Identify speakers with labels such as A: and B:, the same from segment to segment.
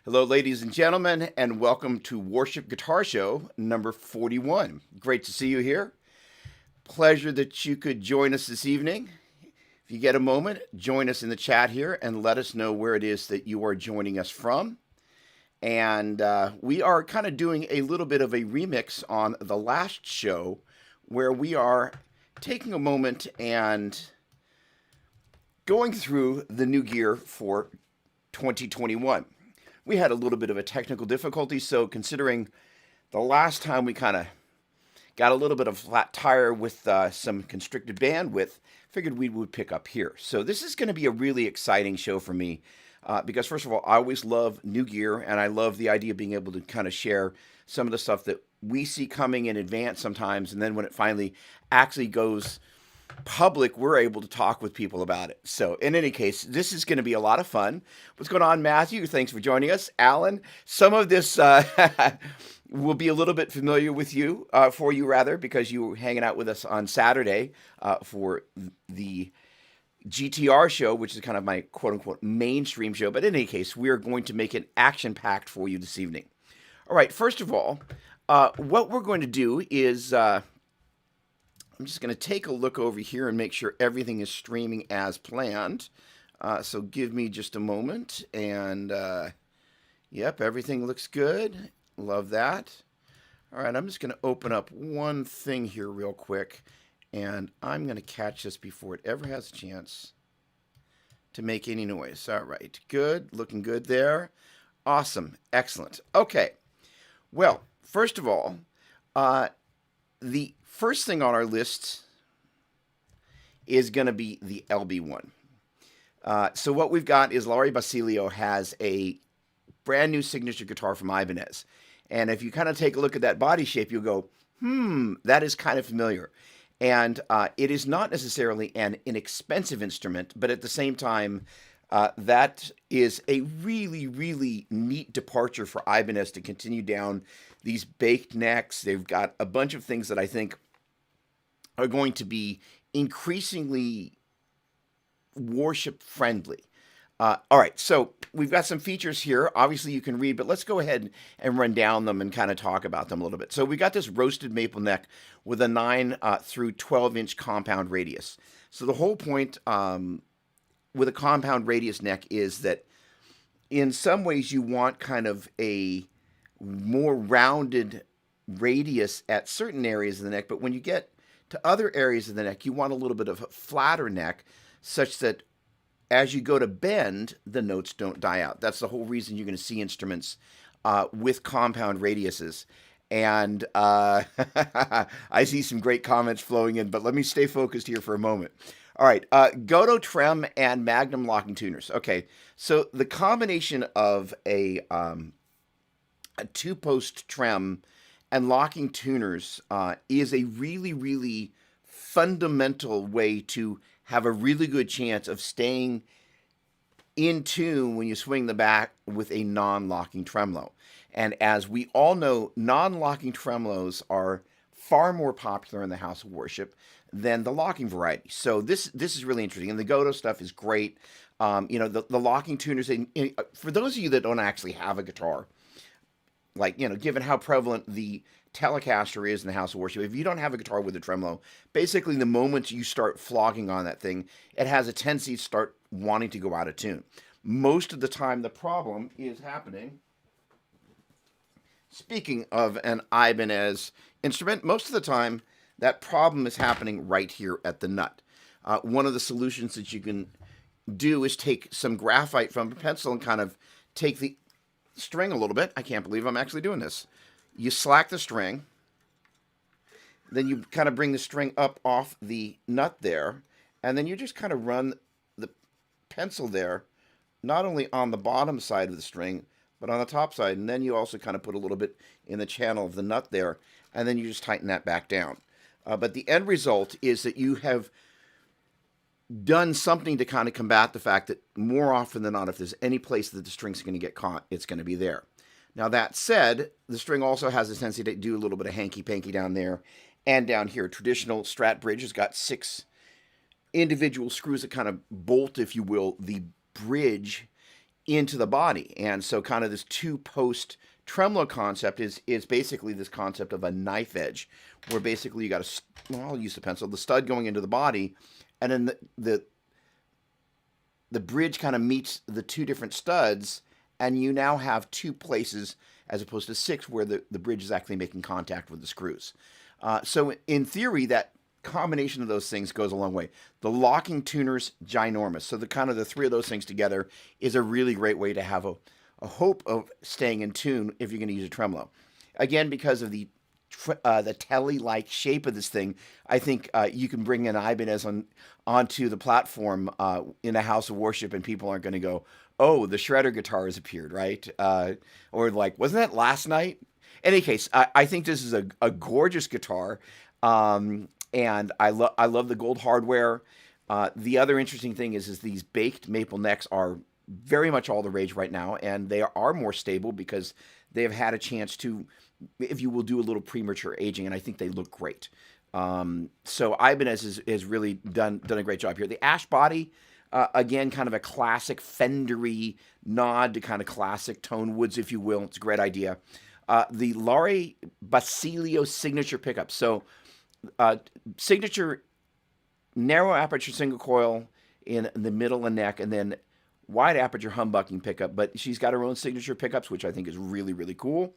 A: Hello, ladies and gentlemen, and welcome to Worship Guitar Show number 41. Great to see you here. Pleasure that you could join us this evening. If you get a moment, join us in the chat here and let us know where it is that you are joining us from. And we are kind of doing a little bit of a remix on the last show where we are taking a moment and going through the new gear for 2021. We had a little bit of a technical difficulty, so considering the last time we kind of got a little bit of flat tire with some constricted bandwidth, figured we would pick up here. So this is going to be a really exciting show for me because, first of all, I always love new gear, and I love the idea of being able to kind of share some of the stuff that we see coming in advance sometimes, and then when it finally actually goes public, we're able to talk with people about it. So in any case, this is going to be a lot of fun. What's going on, Matthew? Thanks for joining us. Alan, some of this will be a little bit familiar with you, for you rather, because you were hanging out with us on Saturday for the GTR show, which is kind of my quote-unquote mainstream show. But in any case, we are going to make it action-packed for you this evening. All right, first of all, what we're going to do is I'm just going to take a look over here and make sure everything is streaming as planned. So give me just a moment. And, yep, everything looks good. Love that. All right, I'm just going to open up one thing here real quick. And I'm going to catch this before it ever has a chance to make any noise. All right, good. Looking good there. Awesome. Excellent. Okay. Well, first of all, the first thing on our list is going to be the LB1. So what we've got is Laurie Basilio has a brand new signature guitar from Ibanez. And if you kind of take a look at that body shape, you'll go, that is kind of familiar. And it is not necessarily an inexpensive instrument, but at the same time, that is a really, really neat departure for Ibanez to continue down these baked necks. They've got a bunch of things that I think are going to be increasingly worship friendly. All right, so we've got some features here. Obviously, you can read, but let's go ahead and run down them and kind of talk about them a little bit. So we got this roasted maple neck with a 9 through 12-inch compound radius. So the whole point with a compound radius neck is that in some ways you want kind of a more rounded radius at certain areas of the neck, but when you get to other areas of the neck, you want a little bit of a flatter neck such that as you go to bend, the notes don't die out. That's the whole reason you're going to see instruments with compound radiuses. And I see some great comments flowing in, but let me stay focused here for a moment. All right, Goto Trem and Magnum locking tuners. Okay, so the combination of a two-post trem and locking tuners is a really, really fundamental way to have a really good chance of staying in tune when you swing the back with a non-locking tremolo. And as we all know, non-locking tremolos are far more popular in the house of worship than the locking variety. So this is really interesting. And the Goto stuff is great. The locking tuners, for those of you that don't actually have a guitar, like, given how prevalent the Telecaster is in the house of worship, if you don't have a guitar with a tremolo, basically the moment you start flogging on that thing, it has a tendency to start wanting to go out of tune. Most of the time, the problem is happening. Speaking of an Ibanez instrument, most of the time, that problem is happening right here at the nut. One of the solutions that you can do is take some graphite from a pencil and kind of take the string a little bit. I can't believe I'm actually doing this. You slack the string, then you kind of bring the string up off the nut there, and then you just kind of run the pencil there, not only on the bottom side of the string, but on the top side, and then you also kind of put a little bit in the channel of the nut there, and then you just tighten that back down. But the end result is that you have done something to kind of combat the fact that more often than not, if there's any place that the string's going to get caught, it's going to be there. Now, that said, the string also has a tendency to do a little bit of hanky-panky down there and down here. Traditional Strat bridge has got 6 individual screws that kind of bolt, if you will, the bridge into the body. And so kind of this two-post tremolo concept is basically this concept of a knife edge, where basically you got I'll use the pencil, the stud going into the body, and then the bridge kind of meets the two different studs, and you now have two places as opposed to six where the bridge is actually making contact with the screws. So in theory, that combination of those things goes a long way. The locking tuner's ginormous. So the kind of the three of those things together is a really great way to have a hope of staying in tune if you're going to use a tremolo. Again, because of the telly-like shape of this thing, I think you can bring an Ibanez onto the platform in a house of worship, and people aren't going to go, "Oh, the shredder guitar has appeared," right? Or like, "Wasn't that last night?" In any case, I think this is a gorgeous guitar, and I love the gold hardware. The other interesting thing is these baked maple necks are very much all the rage right now, and they are more stable because they have had a chance to, if you will, do a little premature aging, and I think they look great. So Ibanez has really done a great job here. The ash body, again, kind of a classic Fendery nod to kind of classic tone woods, if you will. It's a great idea. The Laurie Basilio signature pickup. So signature narrow aperture single coil in the middle and neck, and then wide aperture humbucking pickup. But she's got her own signature pickups, which I think is really, really cool.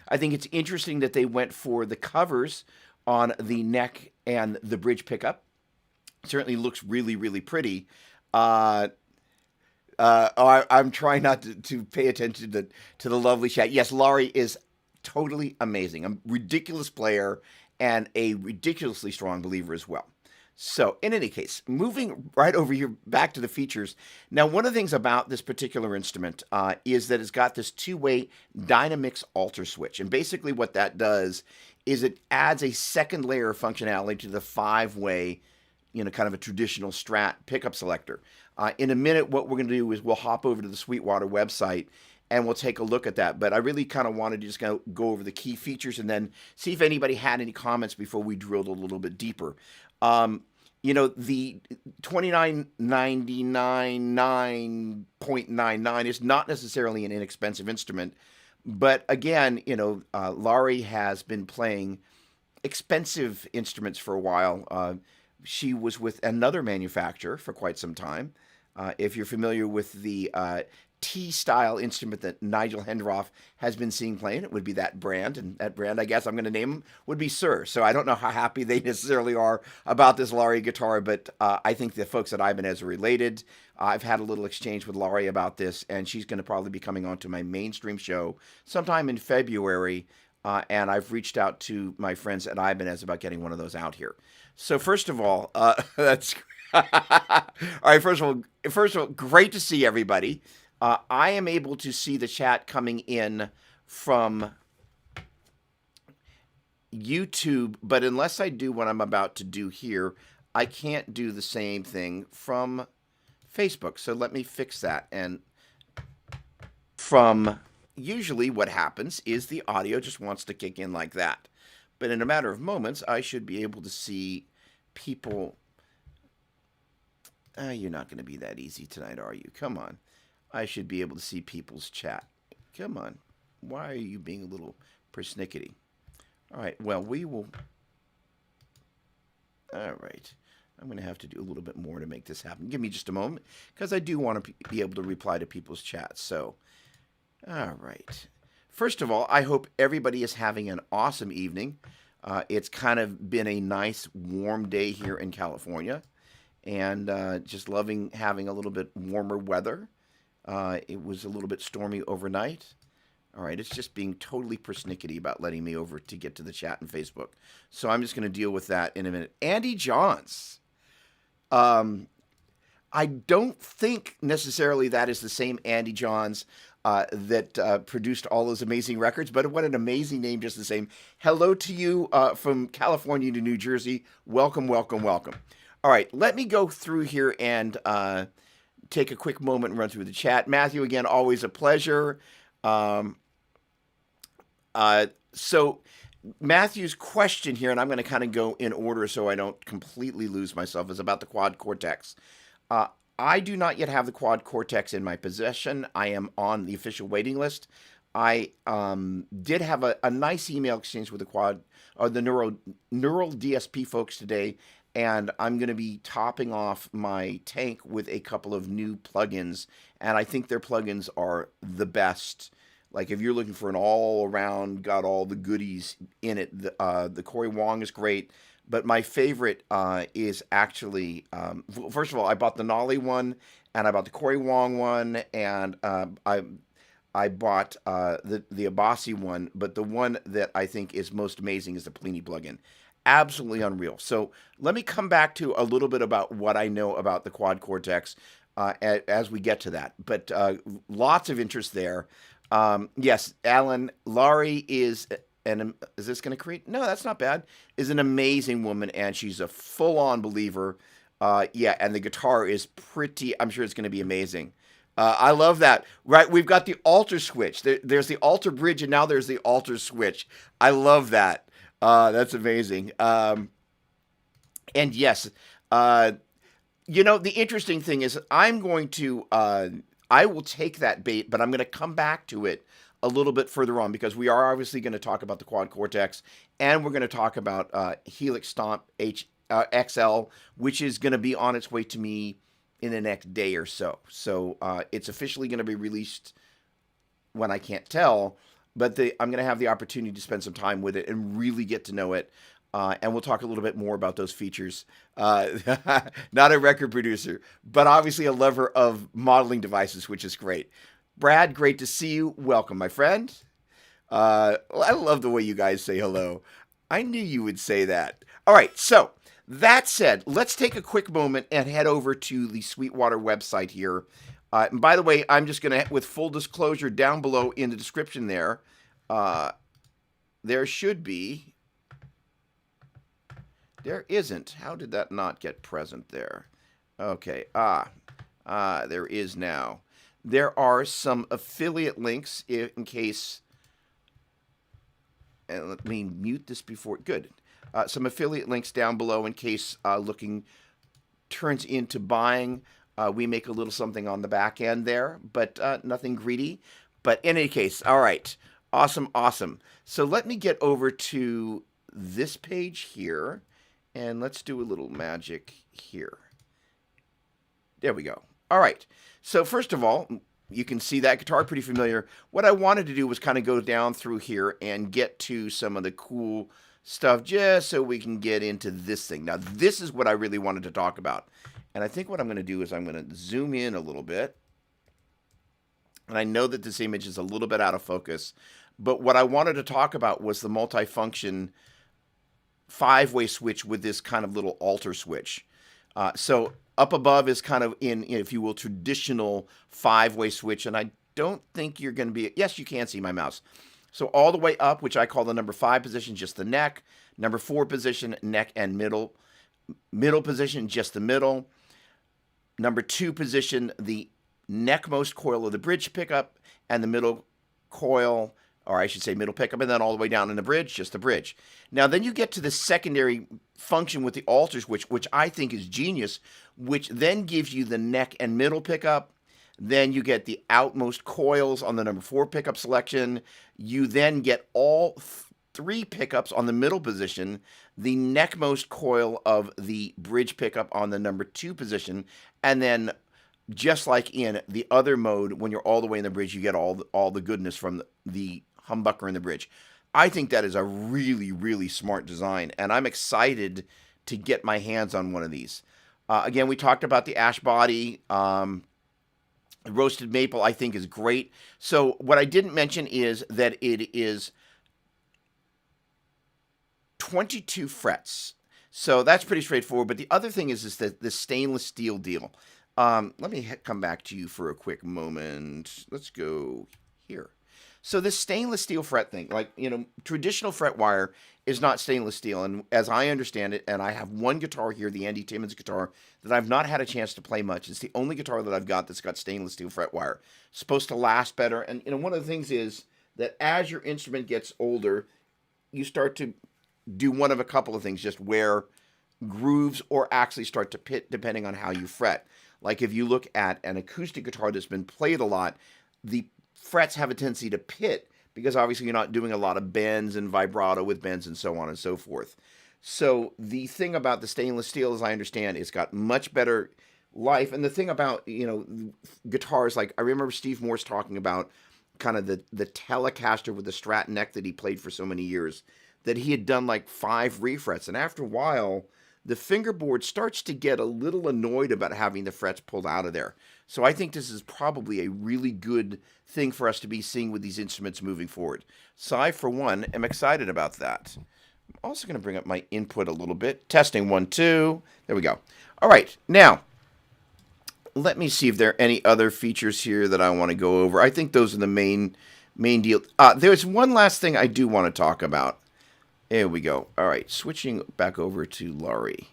A: I think it's interesting that they went for the covers on the neck and the bridge pickup. Certainly looks really, really pretty. I'm trying not to pay attention to the lovely chat. Yes, Laurie is totally amazing. A ridiculous player and a ridiculously strong believer as well. So, in any case, moving right over here back to the features. Now, one of the things about this particular instrument is that it's got this two-way Dynamix alter switch. And basically what that does is it adds a second layer of functionality to the five-way, kind of a traditional Strat pickup selector. In a minute, what we're going to do is we'll hop over to the Sweetwater website and we'll take a look at that. But I really kind of wanted to just go over the key features and then see if anybody had any comments before we drilled a little bit deeper. The 2999.99 is not necessarily an inexpensive instrument, but again, Laurie has been playing expensive instruments for a while. She was with another manufacturer for quite some time. If you're familiar with the T-style instrument that Nigel Hendroff has been seen playing, it would be that brand, and that brand, I guess I'm going to name, would be Sir. So I don't know how happy they necessarily are about this Laurie guitar, but I think the folks at Ibanez are related. I've had a little exchange with Laurie about this, and she's going to probably be coming on to my mainstream show sometime in February, and I've reached out to my friends at Ibanez about getting one of those out here. So first of all, that's all right. First of all, great to see everybody. I am able to see the chat coming in from YouTube, but unless I do what I'm about to do here, I can't do the same thing from Facebook. So let me fix that. And usually what happens is the audio just wants to kick in like that. But in a matter of moments, I should be able to see people. You're not going to be that easy tonight, are you? Come on. I should be able to see people's chat. Come on. Why are you being a little persnickety? All right. Well, we will. All right. I'm going to have to do a little bit more to make this happen. Give me just a moment, because I do want to be able to reply to people's chats. So, all right. First of all, I hope everybody is having an awesome evening. It's kind of been a nice, warm day here in California, and just loving having a little bit warmer weather. It was a little bit stormy overnight. All right, it's just being totally persnickety about letting me over to get to the chat and Facebook. So I'm just going to deal with that in a minute. Andy Johns. I don't think necessarily that is the same Andy Johns that produced all those amazing records, but what an amazing name just the same. Hello to you from California to New Jersey. Welcome, welcome, welcome. All right, let me go through here and take a quick moment and run through the chat. Matthew, again, always a pleasure. So Matthew's question here, and I'm going to kind of go in order so I don't completely lose myself, is about the Quad Cortex. I do not yet have the Quad Cortex in my possession. I am on the official waiting list. I did have a nice email exchange with the Quad or the Neural DSP folks today, and I'm going to be topping off my tank with a couple of new plugins, and I think their plugins are the best. Like if you're looking for an all-around, got all the goodies in it, the Corey Wong is great. But my favorite is actually, first of all, I bought the Nolly one, and I bought the Corey Wong one, and I bought the Abasi one. But the one that I think is most amazing is the Plini plugin. Absolutely unreal. So let me come back to a little bit about what I know about the Quad Cortex as we get to that. But lots of interest there. Yes, Alan, Laurie is is this going to create? No, that's not bad. Is an amazing woman, and she's a full-on believer. Yeah, and the guitar is pretty. I'm sure it's going to be amazing. I love that. Right, we've got the altar switch. There's the altar bridge, and now there's the altar switch. I love that. That's amazing. And yes, the interesting thing is I'm going to. I will take that bait, but I'm going to come back to it a little bit further on because we are obviously going to talk about the Quad Cortex, and we're going to talk about Helix Stomp XL, which is going to be on its way to me in the next day or so. So it's officially going to be released when I can't tell, but I'm going to have the opportunity to spend some time with it and really get to know it. And we'll talk a little bit more about those features. Not a record producer, but obviously a lover of modeling devices, which is great. Brad, great to see you. Welcome, my friend. I love the way you guys say hello. I knew you would say that. All right, so that said, let's take a quick moment and head over to the Sweetwater website here. And by the way, I'm just going to, with full disclosure, down below in the description there, there should be... There isn't. How did that not get present there? Okay. There is now. There are some affiliate links in case, and let me mute this before, good. Some affiliate links down below in case looking turns into buying. We make a little something on the back end there, but nothing greedy. But in any case, all right. Awesome, awesome. So let me get over to this page here. And let's do a little magic here. There we go. All right. So first of all, you can see that guitar pretty familiar. What I wanted to do was kind of go down through here and get to some of the cool stuff just so we can get into this thing. Now, this is what I really wanted to talk about. And I think what I'm going to do is I'm going to zoom in a little bit. And I know that this image is a little bit out of focus. But what I wanted to talk about was the multifunction 5-way switch with this kind of little altar switch. So up above is kind of in, if you will, traditional 5-way switch. And I don't think you're going to be, yes, you can see my mouse. So all the way up, which I call the number 5 position, just the neck. Number 4 position, neck and middle. Middle position, just the middle. Number 2 position, the neckmost coil of the bridge pickup, and the middle coil, or I should say middle pickup, and then all the way down in the bridge, just the bridge. Now, then you get to the secondary function with the altar switch, which I think is genius, which then gives you the neck and middle pickup. Then you get the outmost coils on the number 4 pickup selection. You then get all 3 pickups on the middle position, the neckmost coil of the bridge pickup on the number 2 position, and then just like in the other mode, when you're all the way in the bridge, you get all the goodness from the humbucker in the bridge. I think that is a really, really smart design, and I'm excited to get my hands on one of these. Again, we talked about the ash body. Roasted maple, I think, is great. So what I didn't mention is that it is 22 frets. So that's pretty straightforward. But the other thing is that the stainless steel deal. Let me come back to you for a quick moment. Let's go here. So this stainless steel fret thing, like, traditional fret wire is not stainless steel. And as I understand it, and I have one guitar here, the Andy Timmons guitar, that I've not had a chance to play much. It's the only guitar that I've got that's got stainless steel fret wire. It's supposed to last better. And, one of the things is that as your instrument gets older, you start to do one of a couple of things, just wear grooves or actually start to pit depending on how you fret. Like if you look at an acoustic guitar that's been played a lot, the frets have a tendency to pit because obviously you're not doing a lot of bends and vibrato with bends and so on and so forth. So the thing about the stainless steel, as I understand, it's got much better life. And the thing about, guitars, like I remember Steve Morse talking about kind of the Telecaster with the Strat neck that he played for so many years, that he had done like 5 refrets. And after a while, the fingerboard starts to get a little annoyed about having the frets pulled out of there. So I think this is probably a really good thing for us to be seeing with these instruments moving forward. So I, for one, am excited about that. I'm also going to bring up my input a little bit. Testing 1, 2. There we go. All right. Now, let me see if there are any other features here that I want to go over. I think those are the main deal. There's one last thing I do want to talk about. There we go. All right, switching back over to Laurie.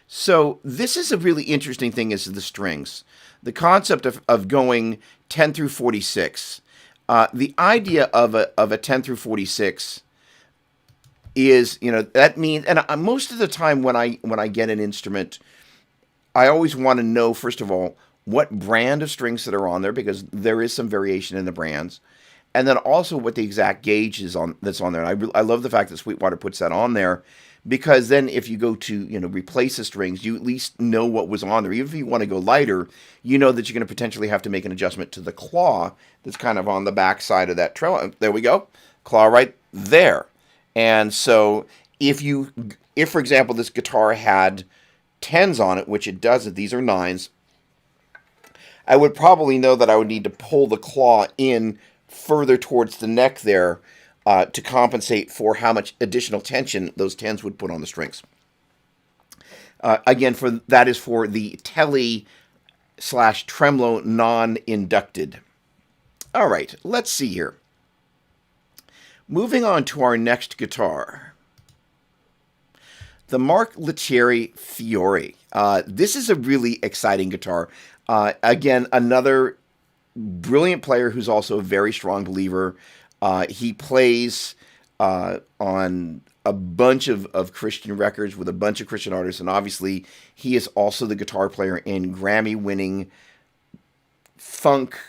A: So this is a really interesting thing, is the strings. The concept of going 10 through 46. The idea of a 10 through 46 is, that means, and most of the time when I get an instrument, I always want to know, first of all, what brand of strings that are on there, because there is some variation in the brands. And then also what the exact gauge is that's on there. And I love the fact that Sweetwater puts that on there, because then if you go to replace the strings, you at least know what was on there. Even if you want to go lighter, you know that you're going to potentially have to make an adjustment to the claw that's kind of on the back side of that tremolo. There we go, claw right there. And so if for example this guitar had 10s on it, which it doesn't, these are 9s, I would probably know that I would need to pull the claw in further towards the neck there to compensate for how much additional tension those 10s would put on the strings. Again, that is for the tele/tremolo non-inducted. All right, let's see here. Moving on to our next guitar, the Mark Lettieri Fiore. This is a really exciting guitar. Again, another brilliant player who's also a very strong believer. He plays on a bunch of Christian records with a bunch of Christian artists, and obviously he is also the guitar player in Grammy-winning funk,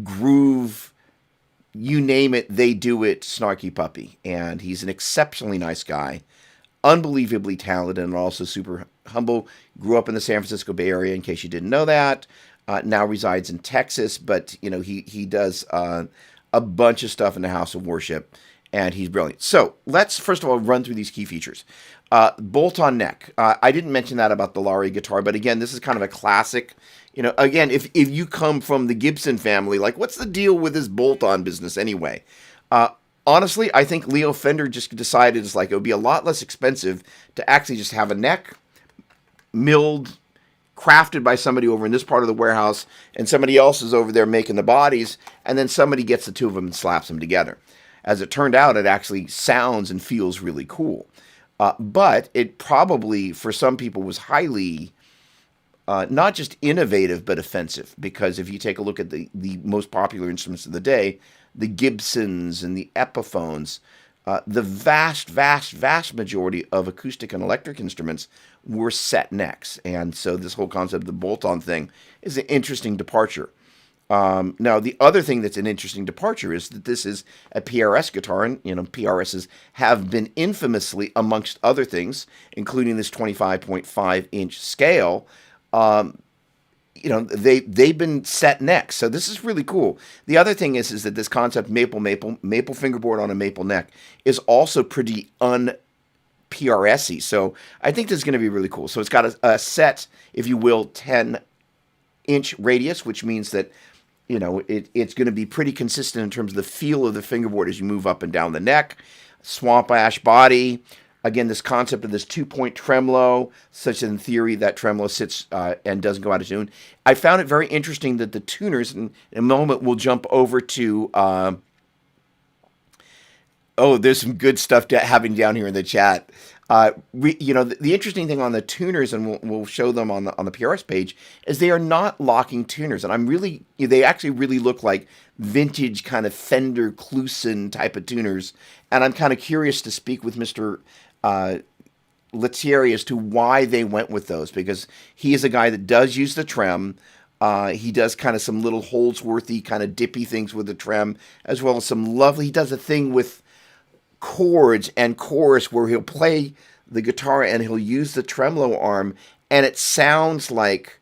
A: groove, you name it, they do it, Snarky Puppy. And he's an exceptionally nice guy, unbelievably talented, and also super humble. Grew up in the San Francisco Bay Area, in case you didn't know that. Now resides in Texas, but he does a bunch of stuff in the house of worship, and he's brilliant. So let's first of all run through these key features. Bolt-on neck. I didn't mention that about the Laurie guitar, but again, this is kind of a classic. Again, if you come from the Gibson family, like, what's the deal with this bolt-on business anyway? Honestly, I think Leo Fender just decided it would be a lot less expensive to actually just have a neck milled, crafted by somebody over in this part of the warehouse, and somebody else is over there making the bodies, and then somebody gets the two of them and slaps them together. As it turned out, it actually sounds and feels really cool. But it probably, for some people, was highly, not just innovative, but offensive. Because if you take a look at the most popular instruments of the day, the Gibsons and the Epiphones, the vast, vast, vast majority of acoustic and electric instruments were set necks. And so this whole concept of the bolt-on thing is an interesting departure. Now, the other thing that's an interesting departure is that this is a PRS guitar, and PRSs have been infamously, amongst other things, including this 25.5-inch scale, they've been set necks. So this is really cool. The other thing is that this concept maple fingerboard on a maple neck is also pretty un-PRS-y. So I think this is going to be really cool. So it's got a set, if you will, 10-inch radius, which means that it's going to be pretty consistent in terms of the feel of the fingerboard as you move up and down the neck. Swamp ash body. Again, this concept of this 2-point tremolo, such that in theory that tremolo sits and doesn't go out of tune. I found it very interesting that the tuners, and in a moment we'll jump over to, there's some good stuff having down here in the chat. The interesting thing on the tuners, and we'll show them on the PRS page, is they are not locking tuners, and they actually really look like vintage kind of Fender Kluson type of tuners. And I'm kind of curious to speak with Mr. Lettieri as to why they went with those, because he is a guy that does use the trem. He does kind of some little Holdsworthy kind of dippy things with the trem, as well as some lovely. He does a thing with chords and chorus where he'll play the guitar and he'll use the tremolo arm, and it sounds like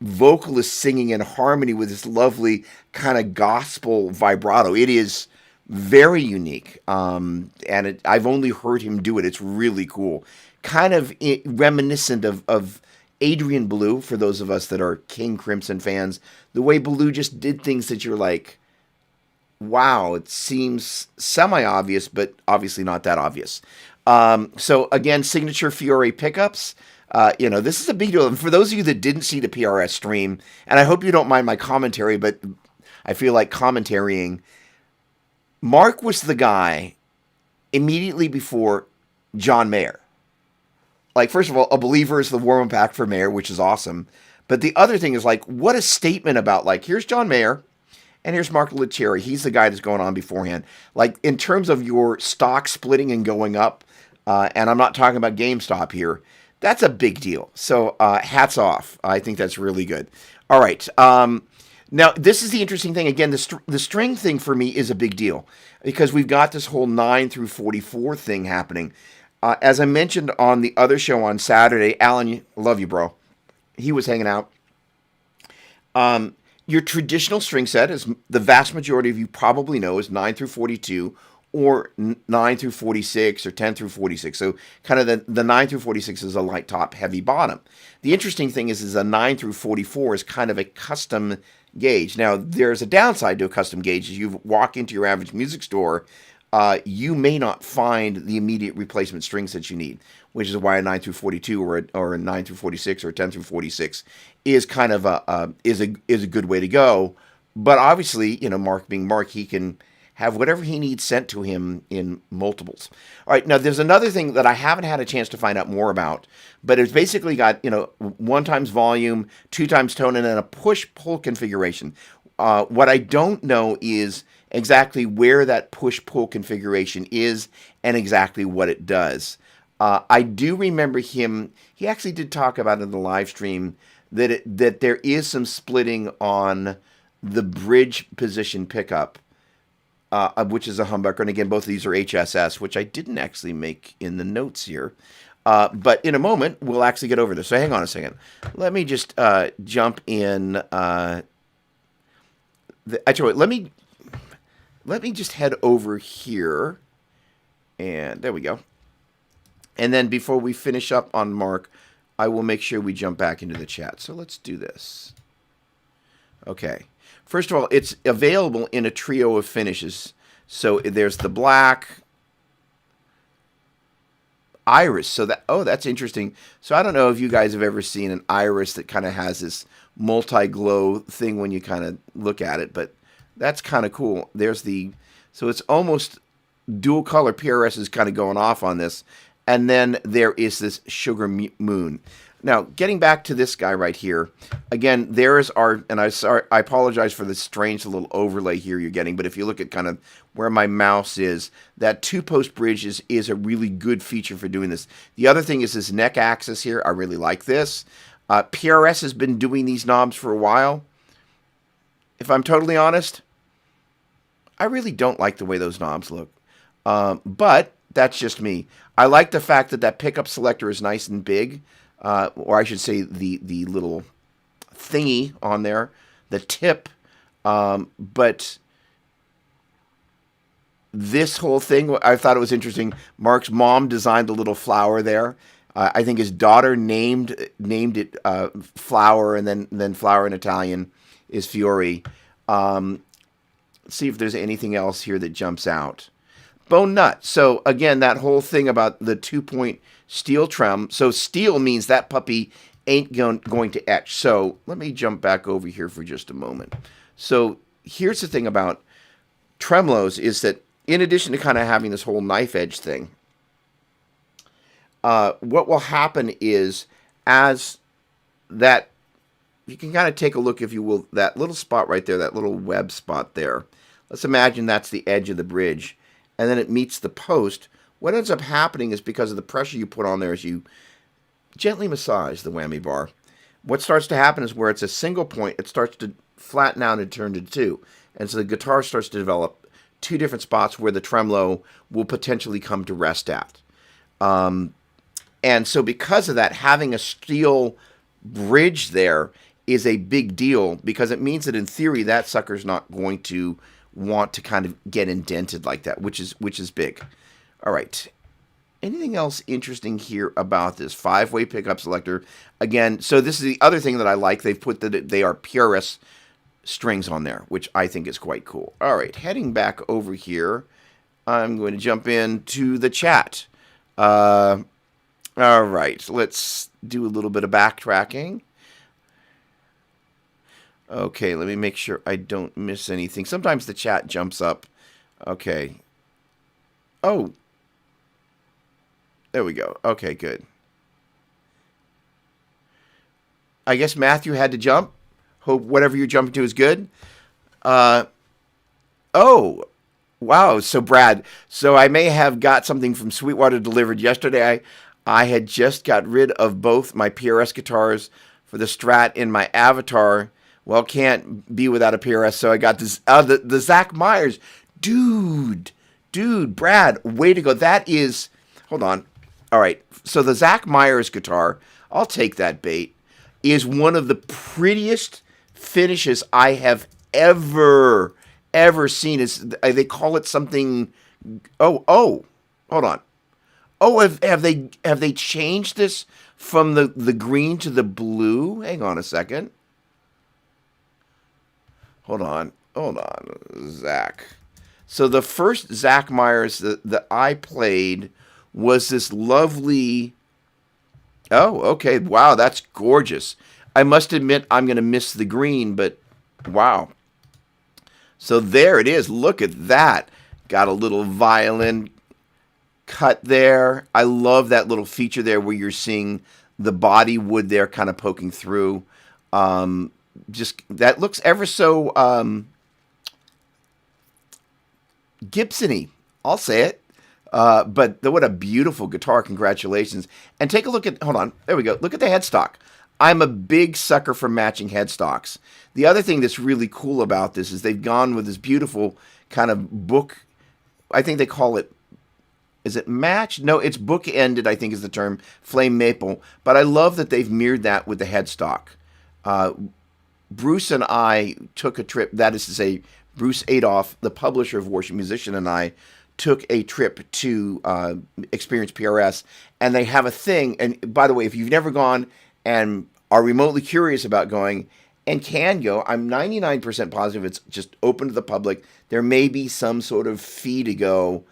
A: vocalists singing in harmony with this lovely kind of gospel vibrato. It is very unique, and I've only heard him do it. It's really cool. Kind of reminiscent of Adrian Belew, for those of us that are King Crimson fans. The way Belew just did things that you're like, wow, it seems semi-obvious, but obviously not that obvious. So again, signature Fiore pickups. This is a big deal. And for those of you that didn't see the PRS stream, and I hope you don't mind my commentary, but I feel like commentarying. Mark was the guy immediately before John Mayer. Like, first of all, a believer is the warm pack for Mayer, which is awesome. But the other thing is, like, what a statement about, like, here's John Mayer, and here's Mark Lettieri. He's the guy that's going on beforehand. Like, in terms of your stock splitting and going up, and I'm not talking about GameStop here, that's a big deal. So, hats off. I think that's really good. All right. Now, this is the interesting thing. Again, the string thing for me is a big deal because we've got this whole 9 through 44 thing happening. As I mentioned on the other show on Saturday, Alan, love you, bro. He was hanging out. Your traditional string set, as the vast majority of you probably know, is 9 through 42 or 9 through 46 or 10 through 46. So kind of the 9 through 46 is a light top, heavy bottom. The interesting thing is a 9 through 44 is kind of a custom gauge. Now, there's a downside to a custom gauge. As you walk into your average music store, you may not find the immediate replacement strings that you need, which is why a 9 through 42 or a 9 through 46 or a 10 through 46 is kind of is a good way to go. But obviously, Mark being Mark, he can have whatever he needs sent to him in multiples. All right, now there's another thing that I haven't had a chance to find out more about, but it's basically got 1 times volume, 2 times tone, and then a push-pull configuration. What I don't know is exactly where that push-pull configuration is and exactly what it does. I do remember he actually did talk about in the live stream that there is some splitting on the bridge position pickup, which is a humbucker. And again, both of these are HSS, which I didn't actually make in the notes here. But in a moment, we'll actually get over this. So hang on a second. Let me just jump in. Actually, let me just head over here. And there we go. And then before we finish up on Mark, I will make sure we jump back into the chat. So let's do this. Okay. First of all, it's available in a trio of finishes. So there's the black, iris. So that's interesting. So I don't know if you guys have ever seen an iris that kind of has this multi-glow thing when you kind of look at it, but that's kind of cool. So it's almost dual color. PRS is kind of going off on this. And then there is this sugar moon. Now, getting back to this guy right here, again, there is and I apologize for the strange little overlay here you're getting, but if you look at kind of where my mouse is, that 2-post bridge is a really good feature for doing this. The other thing is this neck axis here. I really like this. PRS has been doing these knobs for a while. If I'm totally honest, I really don't like the way those knobs look. But that's just me. I like the fact that pickup selector is nice and big. Or I should say the little thingy on there, the tip. But this whole thing, I thought it was interesting. Mark's mom designed the little flower there. I think his daughter named it Flower, and then Flower in Italian is Fiore. Let's see if there's anything else here that jumps out. Bone nut. So again, that whole thing about the 2-point steel trem. So steel means that puppy ain't going to etch. So let me jump back over here for just a moment. So here's the thing about tremolos is that in addition to kind of having this whole knife edge thing, what will happen is as that, you can kind of take a look, if you will, that little spot right there, that little web spot there. Let's imagine that's the edge of the bridge. And then it meets the post. what ends up happening is because of the pressure you put on there as you gently massage the whammy bar, what starts to happen is where it's a single point, it starts to flatten out and turn into two. And so the guitar starts to develop two different spots where the tremolo will potentially come to rest at. And so because of that, having a steel bridge there is a big deal, because it means that in theory that sucker's not going to want to kind of get indented like that, which is big. All right. Anything else interesting here about this 5-way pickup selector? Again, so this is the other thing that I like. They've put that they are PRS strings on there, which I think is quite cool. All right, heading back over here, I'm going to jump into the chat. All right, let's do a little bit of backtracking. Okay, let me make sure I don't miss anything. Sometimes the chat jumps up. Okay. Oh, there we go. Okay, good. I guess Matthew had to jump. Hope whatever you're jumping to is good. Oh, wow. So, Brad, so I may have got something from Sweetwater delivered yesterday. I had just got rid of both my PRS guitars for the Strat in my Avatar. Well, can't be without a PRS, so I got this. The Zach Myers. Dude, Brad, way to go. That is, hold on. All right, so the Zach Myers guitar, I'll take that bait, is one of the prettiest finishes I have ever seen. They call it something. Oh, hold on. Oh, have they changed this from the green to the blue? Hang on a second. Hold on, Zach. So the first Zach Myers that I played was this lovely. Oh, okay. Wow, that's gorgeous. I must admit I'm going to miss the green, but wow. So there it is. Look at that. Got a little violin cut there. I love that little feature there where you're seeing the body wood there kind of poking through. Just that looks ever so Gibson-y. I'll say it. But what a beautiful guitar. Congratulations. And take a look at, hold on, there we go. Look at the headstock. I'm a big sucker for matching headstocks. The other thing that's really cool about this is they've gone with this beautiful kind of book, I think they call it, is it match? No, it's book-ended, I think is the term, flame maple. But I love that they've mirrored that with the headstock. Bruce and I took a trip, that is to say, Bruce Adolph, the publisher of Worship Musician, and I took a trip to Experience PRS, and they have a thing. And by the way, if you've never gone and are remotely curious about going and can go, I'm 99% positive it's just open to the public. There may be some sort of fee to go,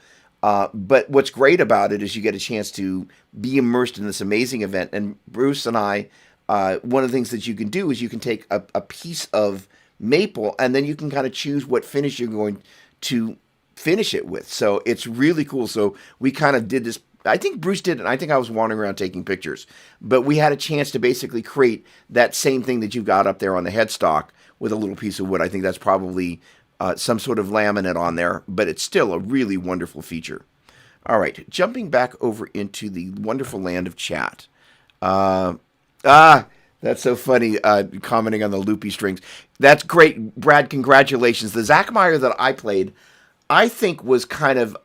A: but what's great about it is you get a chance to be immersed in this amazing event. And Bruce and I, one of the things that you can do is you can take a piece of maple, and then you can kind of choose what finish you're going to finish it with. So it's really cool. So we kind of did this. I think Bruce did, and I think I was wandering around taking pictures. But we had a chance to basically create that same thing that you've got up there on the headstock with a little piece of wood. I think that's probably some sort of laminate on there, but it's still a really wonderful feature. All right, jumping back over into the wonderful land of chat. That's so funny, commenting on the loopy strings. That's great, Brad, congratulations. The Zach Meyer that I played, I think was kind of,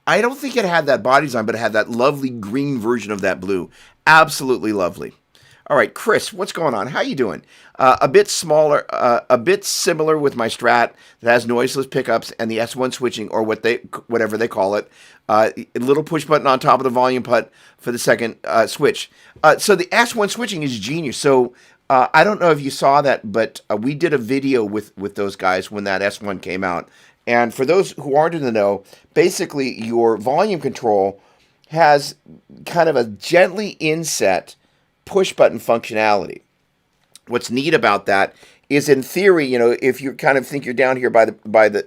A: I don't think it had that body design, but it had that lovely green version of that blue. Absolutely lovely. All right, Chris, what's going on? How you doing? A bit smaller, a bit similar with my Strat that has noiseless pickups and the S1 switching, or whatever they call it. A little push button on top of the volume putt for the second switch. So the S1 switching is genius. So I don't know if you saw that, but we did a video with those guys when that S1 came out. And for those who aren't in the know, basically your volume control has kind of a gently inset push button functionality. What's neat about that is, in theory, you know, if you kind of think you're down here by the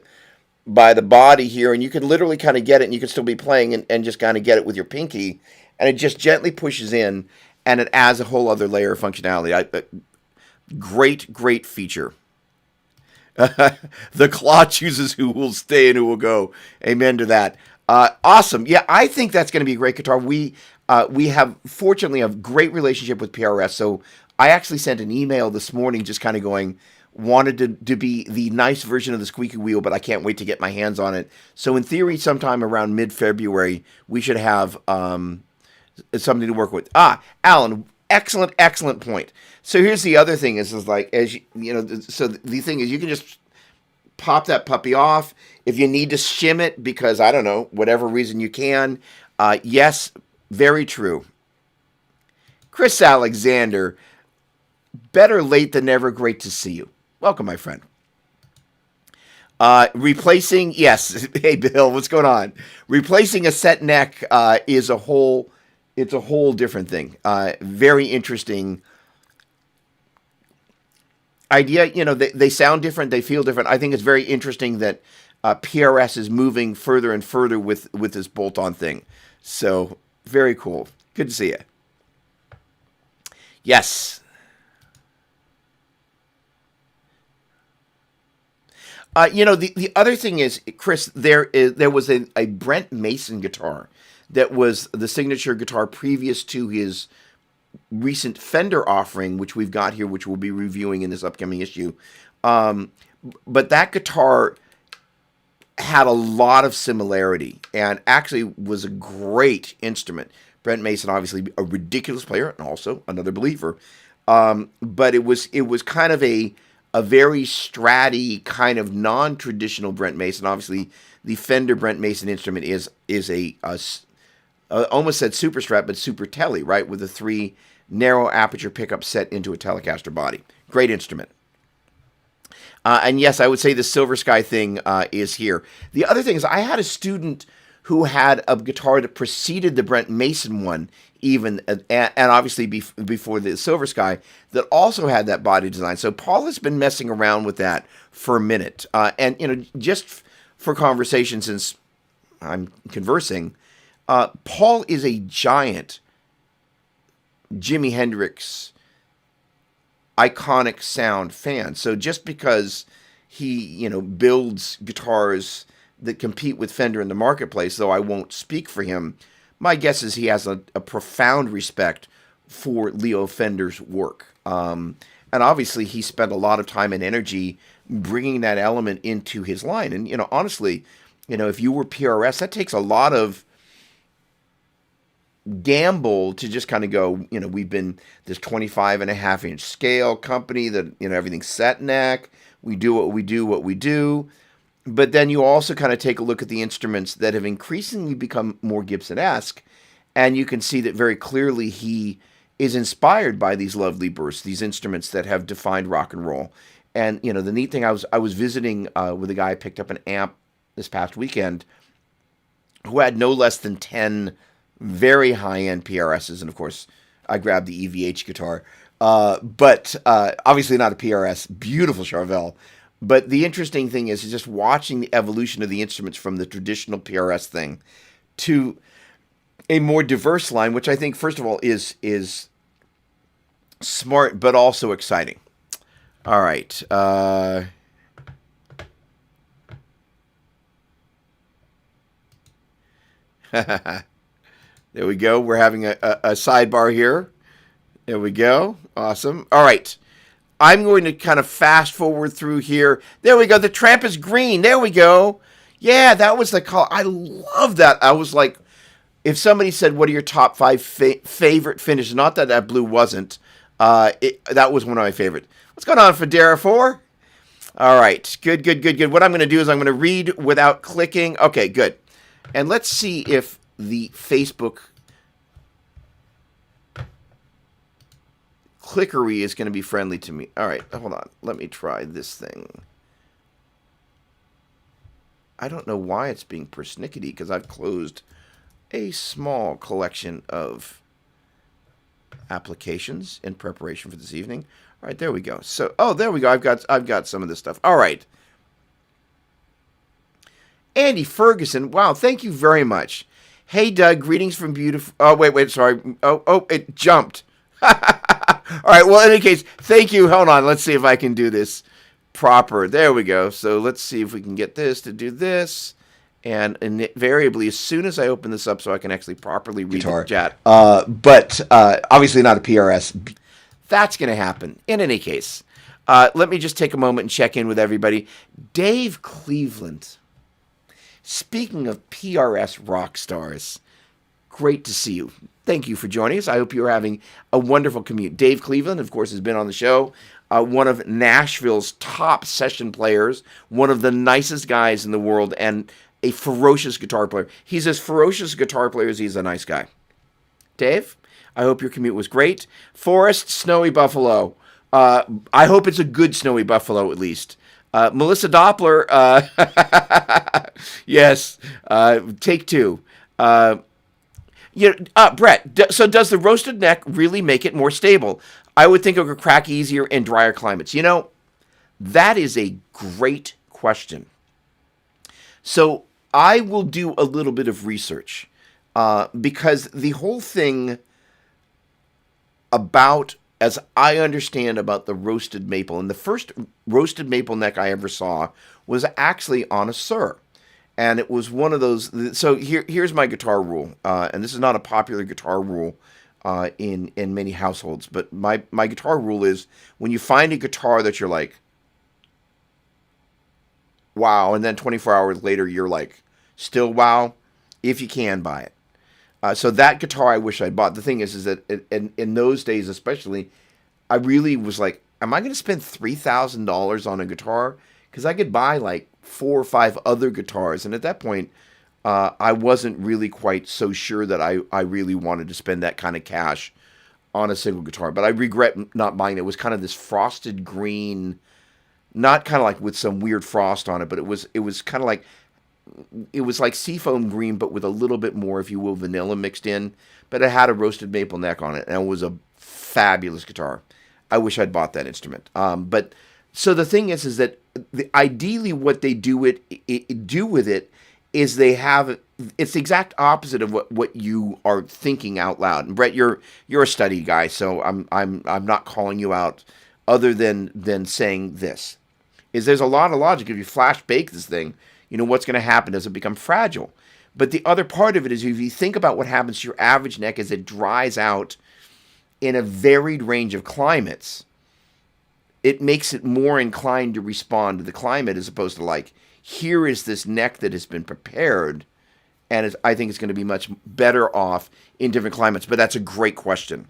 A: body here, and you can literally kind of get it, and you can still be playing and just kind of get it with your pinky, and it just gently pushes in, and it adds a whole other layer of functionality. Great feature. The claw chooses who will stay and who will go. Amen to that. Awesome. Yeah, I think that's going to be a great guitar. We have fortunately a great relationship with PRS. So I actually sent an email this morning, just kind of going, wanted to be the nice version of the squeaky wheel, but I can't wait to get my hands on it. So in theory, sometime around mid-February, we should have something to work with. Alan, excellent point. So here's the other thing: is like, as you know, so the thing is, you can just pop that puppy off if you need to shim it because I don't know, whatever reason you can. Yes, very true. Chris Alexander, better late than never. Great to see you. Welcome, my friend. Replacing, yes. Hey, Bill, what's going on? Replacing a set neck is a whole. It's a whole different thing. Very interesting idea. You know, they sound different. They feel different. I think it's very interesting that PRS is moving further and further with this bolt-on thing. So very cool. Good to see you. Yes. You know, the other thing is, Chris, there was a Brent Mason guitar that was the signature guitar previous to his recent Fender offering, which we've got here, which we'll be reviewing in this upcoming issue. But that guitar had a lot of similarity and actually was a great instrument. Brent Mason, obviously a ridiculous player and also another believer. But it was kind of a very stratty kind of non-traditional Brent Mason. Obviously, the Fender Brent Mason instrument is a almost said super strat, but super telly, right? With a 3 narrow aperture pickup set into a Telecaster body. Great instrument. And yes, I would say the Silver Sky thing is here. The other thing is I had a student who had a guitar that preceded the Brent Mason one, even, and obviously before the Silver Sky, that also had that body design. So Paul has been messing around with that for a minute. And, you know, just for conversation, since I'm conversing, Paul is a giant Jimi Hendrix iconic sound fan. So just because he, you know, builds guitars that compete with Fender in the marketplace, though I won't speak for him, my guess is he has a profound respect for Leo Fender's work. And obviously he spent a lot of time and energy bringing that element into his line. And, you know, honestly, you know, if you were PRS, that takes a lot of gamble to just kind of go, you know, we've been this 25.5-inch scale company that, you know, everything's set neck. We do what we do. But then you also kind of take a look at the instruments that have increasingly become more Gibson-esque, and you can see that very clearly he is inspired by these lovely bursts, these instruments that have defined rock and roll. And, you know, the neat thing, I was visiting with a guy, picked up an amp this past weekend, who had no less than 10 very high-end PRSs, and of course, I grabbed the EVH guitar, but obviously not a PRS, beautiful Charvel. But the interesting thing is just watching the evolution of the instruments from the traditional PRS thing to a more diverse line, which I think, first of all, is smart, but also exciting. All right. There we go. We're having a sidebar here. There we go. Awesome. All right. I'm going to kind of fast forward through here. There we go. The Tramp is green. There we go. Yeah, that was the call. I love that. I was like, if somebody said, what are your top 5 favorite finishes? Not that that blue wasn't. That was one of my favorite. What's going on, Federa 4? All right. Good. What I'm going to do is I'm going to read without clicking. Okay, good. And let's see if the Facebook clickery is going to be friendly to me. All right, hold on. Let me try this thing. I don't know why it's being persnickety because I've closed a small collection of applications in preparation for this evening. All right, there we go. So, oh, there we go. I've got some of this stuff. All right. Andy Ferguson. Wow, thank you very much. Hey, Doug, greetings from beautiful... Oh, wait, sorry. Oh, it jumped. All right, well, in any case, thank you. Hold on, let's see if I can do this. proper. There we go. So let's see if we can get this to do this. And invariably, as soon as I open this up so I can actually properly read the chat.
B: But obviously not a PRS.
A: That's going to happen. In any case, let me just take a moment and check in with everybody. Dave Cleveland. Speaking of PRS rock stars, great to see you. Thank you for joining us. I hope you're having a wonderful commute. Dave Cleveland, of course, has been on the show. One of Nashville's top session players, one of the nicest guys in the world, and a ferocious guitar player. He's as ferocious a guitar player as he's a nice guy. Dave, I hope your commute was great. Forrest, Snowy Buffalo. I hope it's a good Snowy Buffalo at least. Melissa Doppler, yes, take two. Brett, so does the roasted neck really make it more stable? I would think it would crack easier in drier climates. That is a great question. So I will do a little bit of research because the whole thing about, as I understand about the roasted maple, and the first roasted maple neck I ever saw was actually on a Sur. And it was one of those. So here's my guitar rule, and this is not a popular guitar rule in many households, but my guitar rule is when you find a guitar that you're like, wow, and then 24 hours later you're like, still wow, if you can buy it. So that guitar I wish I'd bought. The thing is that in those days especially, I really was like, am I going to spend $3,000 on a guitar? Because I could buy like 4 or 5 other guitars. And at that point, I wasn't really quite so sure that I really wanted to spend that kind of cash on a single guitar. But I regret not buying it. It was kind of this frosted green, not kind of like with some weird frost on it, but it was kind of like, it was like seafoam green, but with a little bit more, if you will, vanilla mixed in. But it had a roasted maple neck on it, and it was a fabulous guitar. I wish I'd bought that instrument. But so the thing is that ideally what they do with it is they have, it's the exact opposite of what you are thinking out loud. And Brett, you're a study guy, so I'm not calling you out other than saying this. Is there's a lot of logic. If you flash bake this thing, what's going to happen? Does it become fragile? But the other part of it is if you think about what happens to your average neck as it dries out in a varied range of climates, it makes it more inclined to respond to the climate as opposed to like, here is this neck that has been prepared, and I think it's going to be much better off in different climates. But that's a great question.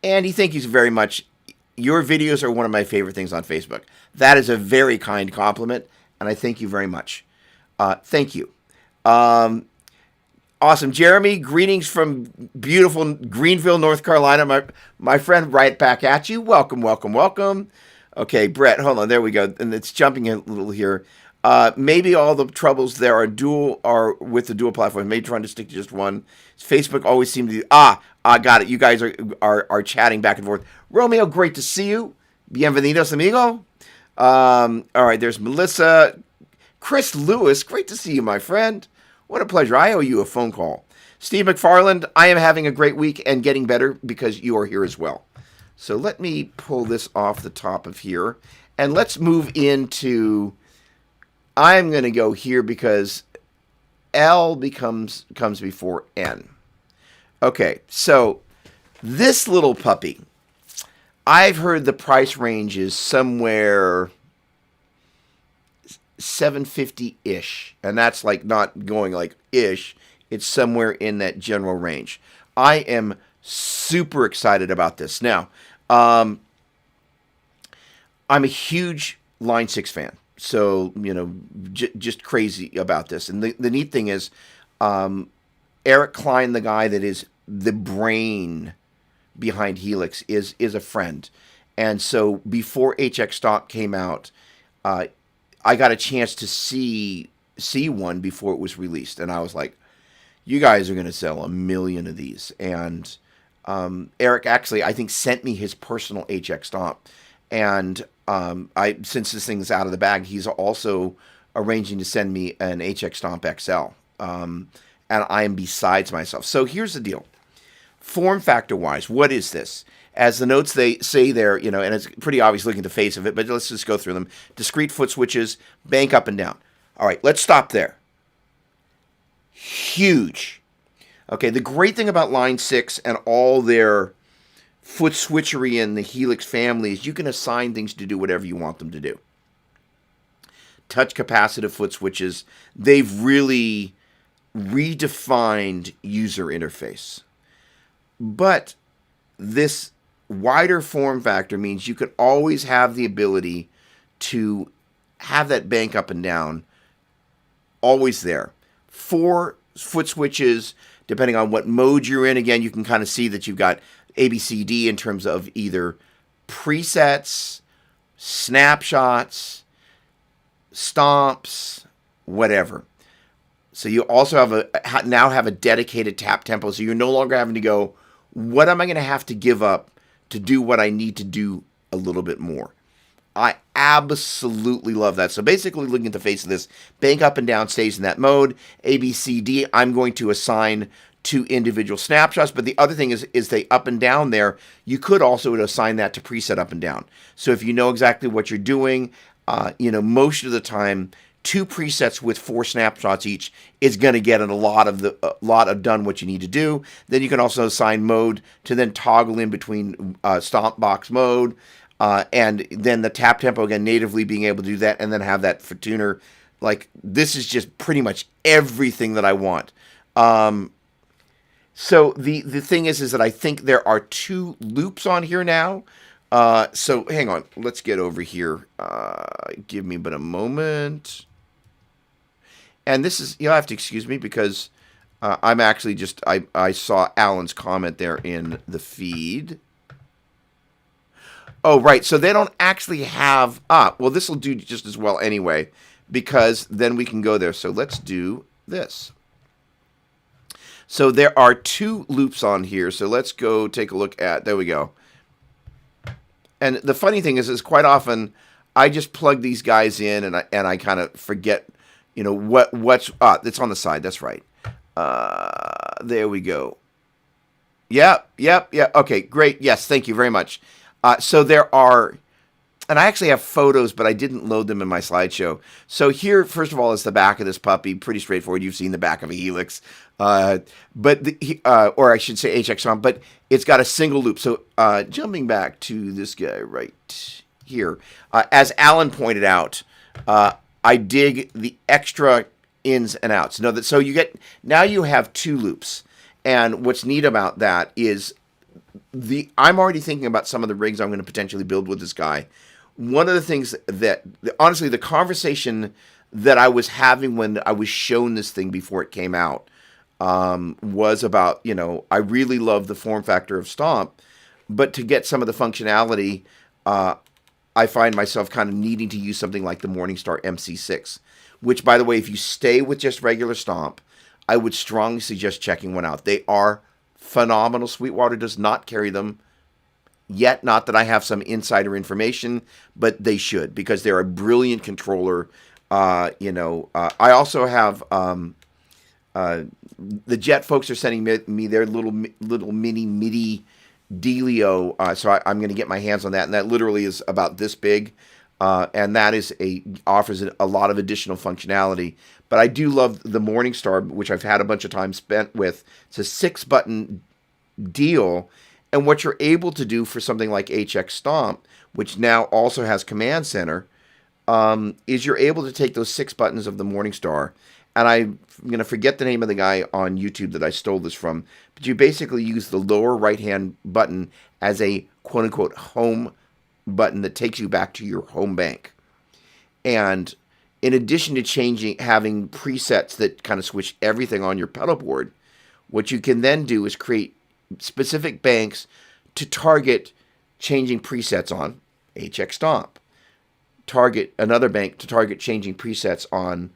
A: Andy, thank you very much. Your videos are one of my favorite things on Facebook. That is a very kind compliment, and I thank you very much. Thank you. Awesome. Jeremy, greetings from beautiful Greenville, North Carolina. My friend, right back at you. Welcome, welcome, welcome. Okay, Brett, hold on. There we go. And it's jumping a little here. Maybe all the troubles there are with the dual platform. Maybe trying to stick to just one. Facebook always seems to I got it. You guys are chatting back and forth. Romeo, great to see you. Bienvenidos, amigo. All right, there's Melissa. Chris Lewis, great to see you, my friend. What a pleasure. I owe you a phone call. Steve McFarland, I am having a great week and getting better because you are here as well. So let me pull this off the top of here. And let's move into, I'm going to go here because L comes before N. Okay, so this little puppy, I've heard the price range is somewhere $750-ish, and that's like not going like ish. It's somewhere in that general range. I am super excited about this. Now, I'm a huge Line 6 fan, so just crazy about this. And the neat thing is, Eric Klein, the guy that is the brain behind Helix, is a friend. And so before HX Stock came out, I got a chance to see one before it was released, and I was like, you guys are going to sell 1 million of these. And Eric actually, I think, sent me his personal HX Stomp. And since this thing's out of the bag, he's also arranging to send me an HX Stomp XL. And I am besides myself. So here's the deal. Form factor wise, what is this? as the notes they say there, and it's pretty obvious looking at the face of it, but let's just go through them. Discrete foot switches, bank up and down. All right, let's stop there. Huge. Okay, the great thing about Line 6 and all their foot switchery in the Helix family is you can assign things to do whatever you want them to do. Touch capacitive foot switches, they've really redefined user interface. But this wider form factor means you can always have the ability to have that bank up and down always there. 4 foot switches, depending on what mode you're in. Again, you can kind of see that you've got ABCD in terms of either presets, snapshots, stomps, whatever. So you also now have a dedicated tap tempo. So you're no longer having to go, what am I going to have to give up to do what I need to do a little bit more? I absolutely love that. So basically, looking at the face of this, bank up and down stays in that mode. A, B, C, D, I'm going to assign to individual snapshots. But the other thing is they up and down there, you could also assign that to preset up and down. So if you know exactly what you're doing, most of the time, 2 presets with 4 snapshots each is going to get a lot of done what you need to do. Then you can also assign mode to then toggle in between stomp box mode, and then the tap tempo again, natively being able to do that, and then have that for tuner. Like, this is just pretty much everything that I want. So the thing is that I think there are 2 loops on here now. So hang on, let's get over here. Give me but a moment. And this is, you'll have to excuse me because I'm actually I saw Alan's comment there in the feed. Oh, right. So they don't actually have, well, this will do just as well anyway, because then we can go there. So let's do this. So there are 2 loops on here. So let's go take a look at, there we go. And the funny thing is quite often I just plug these guys in and I kind of forget, what's, it's on the side. That's right. There we go. Yep. Okay, great. Yes, thank you very much. So there are, and I actually have photos, but I didn't load them in my slideshow. So here, first of all, is the back of this puppy. Pretty straightforward. You've seen the back of a Helix, or I should say HX, but it's got a single loop. So jumping back to this guy right here, as Alan pointed out, I dig the extra ins and outs. So now you have 2 loops, and what's neat about that is I'm already thinking about some of the rigs I'm going to potentially build with this guy. One of the things that, honestly, the conversation that I was having when I was shown this thing before it came out was about, I really love the form factor of Stomp, but to get some of the functionality, I find myself kind of needing to use something like the Morningstar MC6, which, by the way, if you stay with just regular Stomp, I would strongly suggest checking one out. They are phenomenal. Sweetwater does not carry them yet. Not that I have some insider information, but they should, because they're a brilliant controller. I also have the Jet folks are sending me their little mini MIDI Delio, so I'm going to get my hands on that, and that literally is about this big, and that offers a lot of additional functionality. But I do love the Morningstar, which I've had a bunch of time spent with. It's a 6-button deal, and what you're able to do for something like HX Stomp, which now also has Command Center, is you're able to take those 6 buttons of the Morningstar, and I'm going to forget the name of the guy on YouTube that I stole this from, but you basically use the lower right-hand button as a quote-unquote home button that takes you back to your home bank. And in addition to having presets that kind of switch everything on your pedal board, what you can then do is create specific banks to target changing presets on HX Stomp. Target another bank to target changing presets on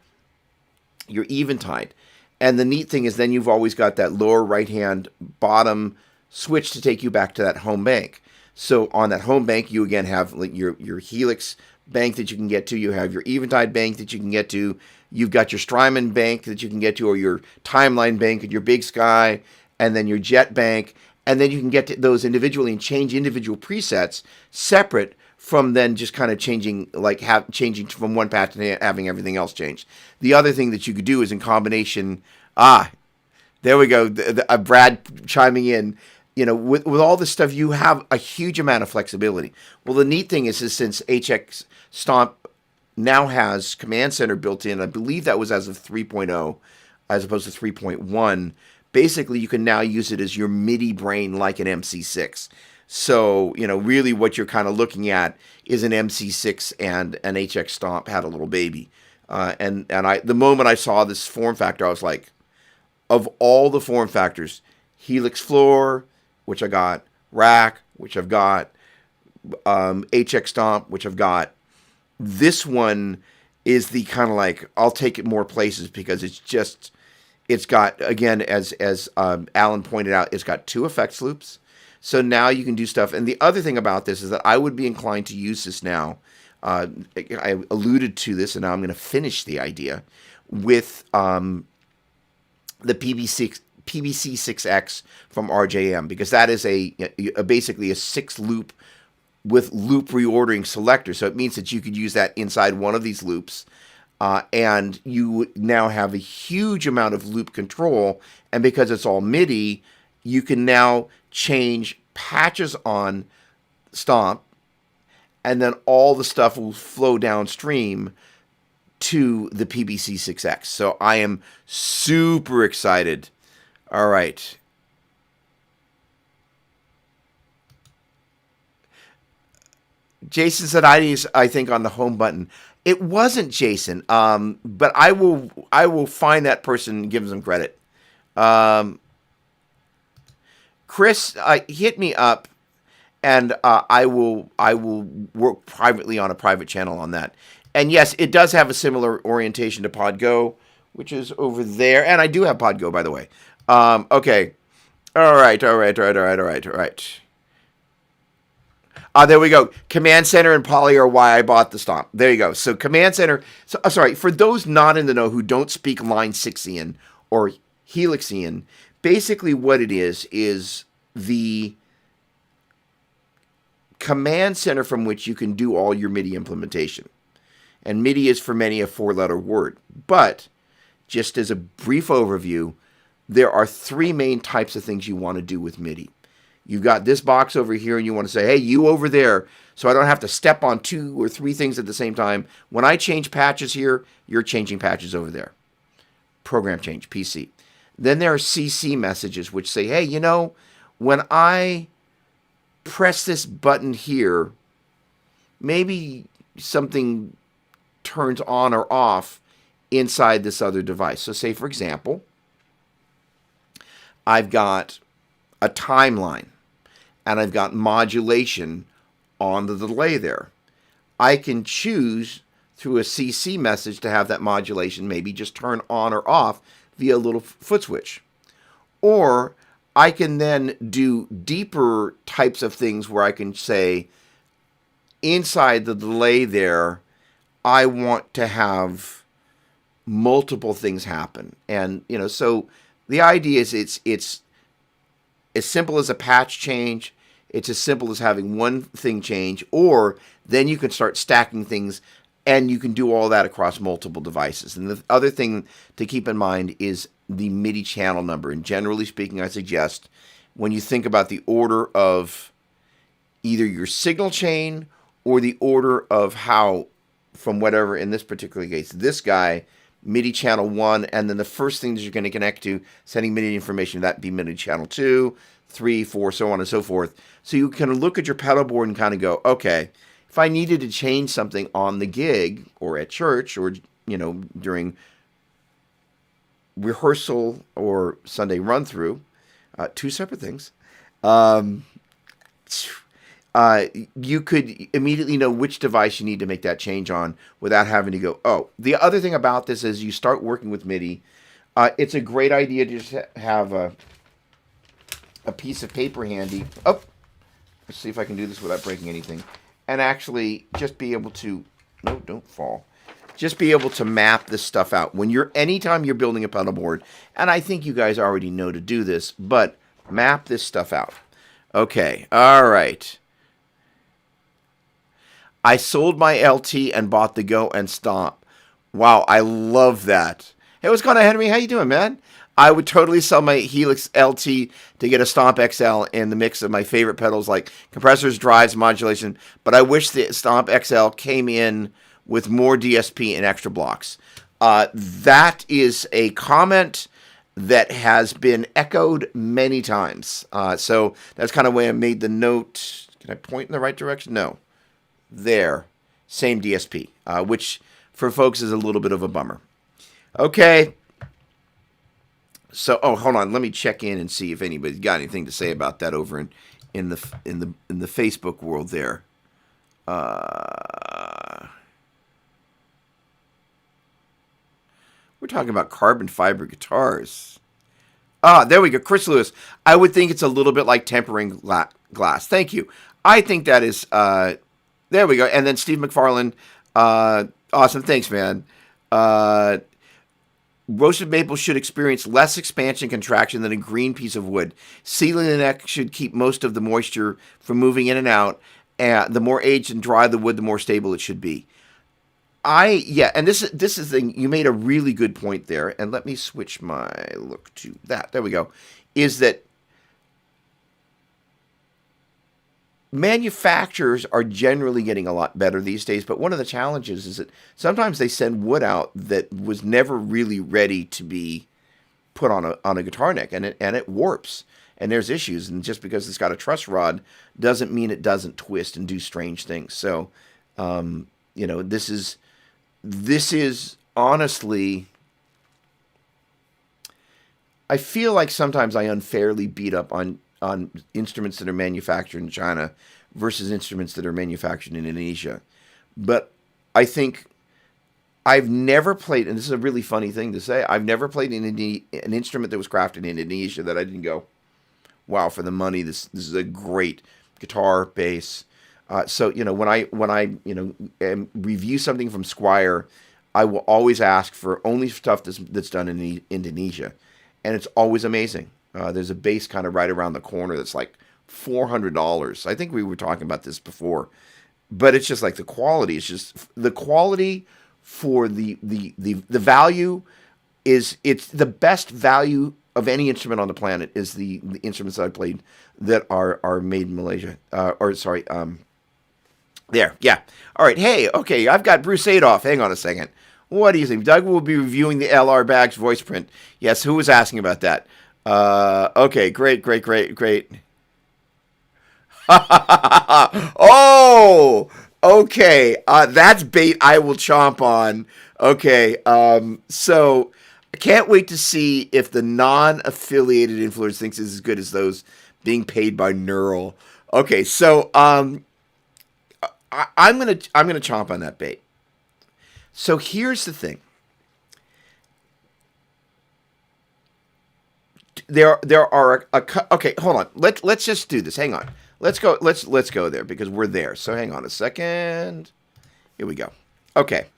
A: your Eventide. And the neat thing is then you've always got that lower right-hand bottom switch to take you back to that home bank. So on that home bank, you again have your Helix bank that you can get to. You have your Eventide bank that you can get to. You've got your Strymon bank that you can get to, or your Timeline bank and your Big Sky, and then your Jet bank. and then you can get to those individually and change individual presets separate from then just kind of changing, like changing from one patch to having everything else changed. The other thing that you could do is in combination. There we go. Brad chiming in. With all this stuff, you have a huge amount of flexibility. Well, the neat thing is since HX Stomp now has Command Center built in, I believe that was as of 3.0 as opposed to 3.1, basically you can now use it as your MIDI brain like an MC6. So, really what you're kind of looking at is an MC6 and an HX Stomp had a little baby. And the moment I saw this form factor, I was like, of all the form factors, Helix Floor, which I got, Rack, which I've got, HX Stomp, which I've got, this one is the kind of like, I'll take it more places because it's got, again, as Alan pointed out, it's got 2 effects loops. So now you can do stuff. And the other thing about this is that I would be inclined to use this now. I alluded to this, and now I'm going to finish the idea with the PBC6X from RJM, because that is basically a 6-loop with loop reordering selector. So it means that you could use that inside one of these loops, and you now have a huge amount of loop control. And because it's all MIDI, you can now change patches on Stomp, and then all the stuff will flow downstream to the PBC6X. So I am super excited. All right. Jason said I think on the home button. It wasn't Jason, but I will find that person and give them credit. Chris, hit me up, and I will work privately on a private channel on that. And yes, it does have a similar orientation to PodGo, which is over there. And I do have PodGo, by the way. Okay. All right. There we go. Command Center and Poly are why I bought the Stomp. There you go. So Command Center. So sorry, for those not in the know who don't speak Line 6ian or Helixian, basically what it is the command center from which you can do all your MIDI implementation. And MIDI is for many a 4-letter word. But just as a brief overview, there are 3 main types of things you want to do with MIDI. You've got this box over here, and you want to say, hey, you over there, so I don't have to step on 2 or 3 things at the same time. When I change patches here, you're changing patches over there. Program change, PC. Then there are CC messages, which say, hey, when I press this button here, maybe something turns on or off inside this other device. So say, for example, I've got a timeline, and I've got modulation on the delay there. I can choose through a CC message to have that modulation maybe just turn on or off via a little foot switch. Or I can then do deeper types of things where I can say, inside the delay there, I want to have multiple things happen. And, so the idea is it's as simple as a patch change. It's as simple as having one thing change, or then you can start stacking things, and you can do all that across multiple devices. And the other thing to keep in mind is the MIDI channel number. And generally speaking, I suggest when you think about the order of either your signal chain or the order of how, from whatever, in this particular case, this guy, MIDI channel 1, and then the first thing that you're going to connect to, sending MIDI information, that be MIDI channel 2, 3, 4, so on and so forth. So you can look at your pedal board and kind of go, okay, if I needed to change something on the gig or at church or, during rehearsal or Sunday run through, 2 separate things, you could immediately know which device you need to make that change on without having to go, oh. The other thing about this is you start working with MIDI, it's a great idea to just have a piece of paper handy. Oh, let's see if I can do this without breaking anything. And actually just be able to, no, don't fall. Just be able to map this stuff out. Anytime you're building a pedal board, and I think you guys already know to do this, but Map this stuff out. Okay, all right. I sold my LT and bought the Go and Stomp. Wow, I love that. Hey, what's going on, Henry? How you doing, man? I would totally sell my Helix LT to get a Stomp XL in the mix of my favorite pedals like compressors, drives, modulation. But I wish the Stomp XL came in with more DSP and extra blocks. That is a comment that has been echoed many times. So that's kind of why I made the note. Can I point in the right direction? No. There. Same DSP, which for folks is a little bit of a bummer. Okay. So, hold on. Let me check in and see if anybody's got anything to say about that over in the Facebook world there. We're talking about carbon fiber guitars. There we go. Chris Lewis. I would think it's a little bit like tempering glass. Thank you. I think that is, there we go. And then Steve McFarland. Awesome. Thanks, man. Roasted maple should experience less expansion contraction than a green piece of wood. Sealing the neck should keep most of the moisture from moving in and out. The more aged and dry the wood, the more stable it should be. And this is the thing. You made a really good point there. And let me switch my look to that. There we go. Is that manufacturers are generally getting a lot better these days, but one of the challenges is that sometimes they send wood out that was never really ready to be put on a guitar neck, and it warps, and there's issues. And just because it's got a truss rod doesn't mean it doesn't twist and do strange things. So, this is honestly, I feel like sometimes I unfairly beat up on instruments that are manufactured in China versus instruments that are manufactured in Indonesia. But I think I've never played, and this is a really funny thing to say, I've never played an instrument that was crafted in Indonesia that I didn't go, wow, for the money, this is a great guitar, bass. So when I review something from Squier, I will always ask for only stuff that's done in Indonesia, and it's always amazing. There's a bass kind of right around the corner that's like $400. I think we were talking about this before, but it's just like the quality. It's just the quality for the value it's the best value of any instrument on the planet is the instruments that I played that are made in Malaysia. There, yeah. All right, hey, okay, I've got Bruce Adolph. Hang on a second. What do you think? Doug will be reviewing the LR Bags voice print. Yes, who was asking about that? Okay, great. Oh, okay. That's bait I will chomp on. Okay, so I can't wait to see if the non-affiliated influencer thinks it's as good as those being paid by Neural. Okay, so I'm gonna chomp on that bait. So here's the thing. There are okay, hold on. Let's just do this. Hang on. Let's go there because we're there. So hang on a second. Here we go. Okay.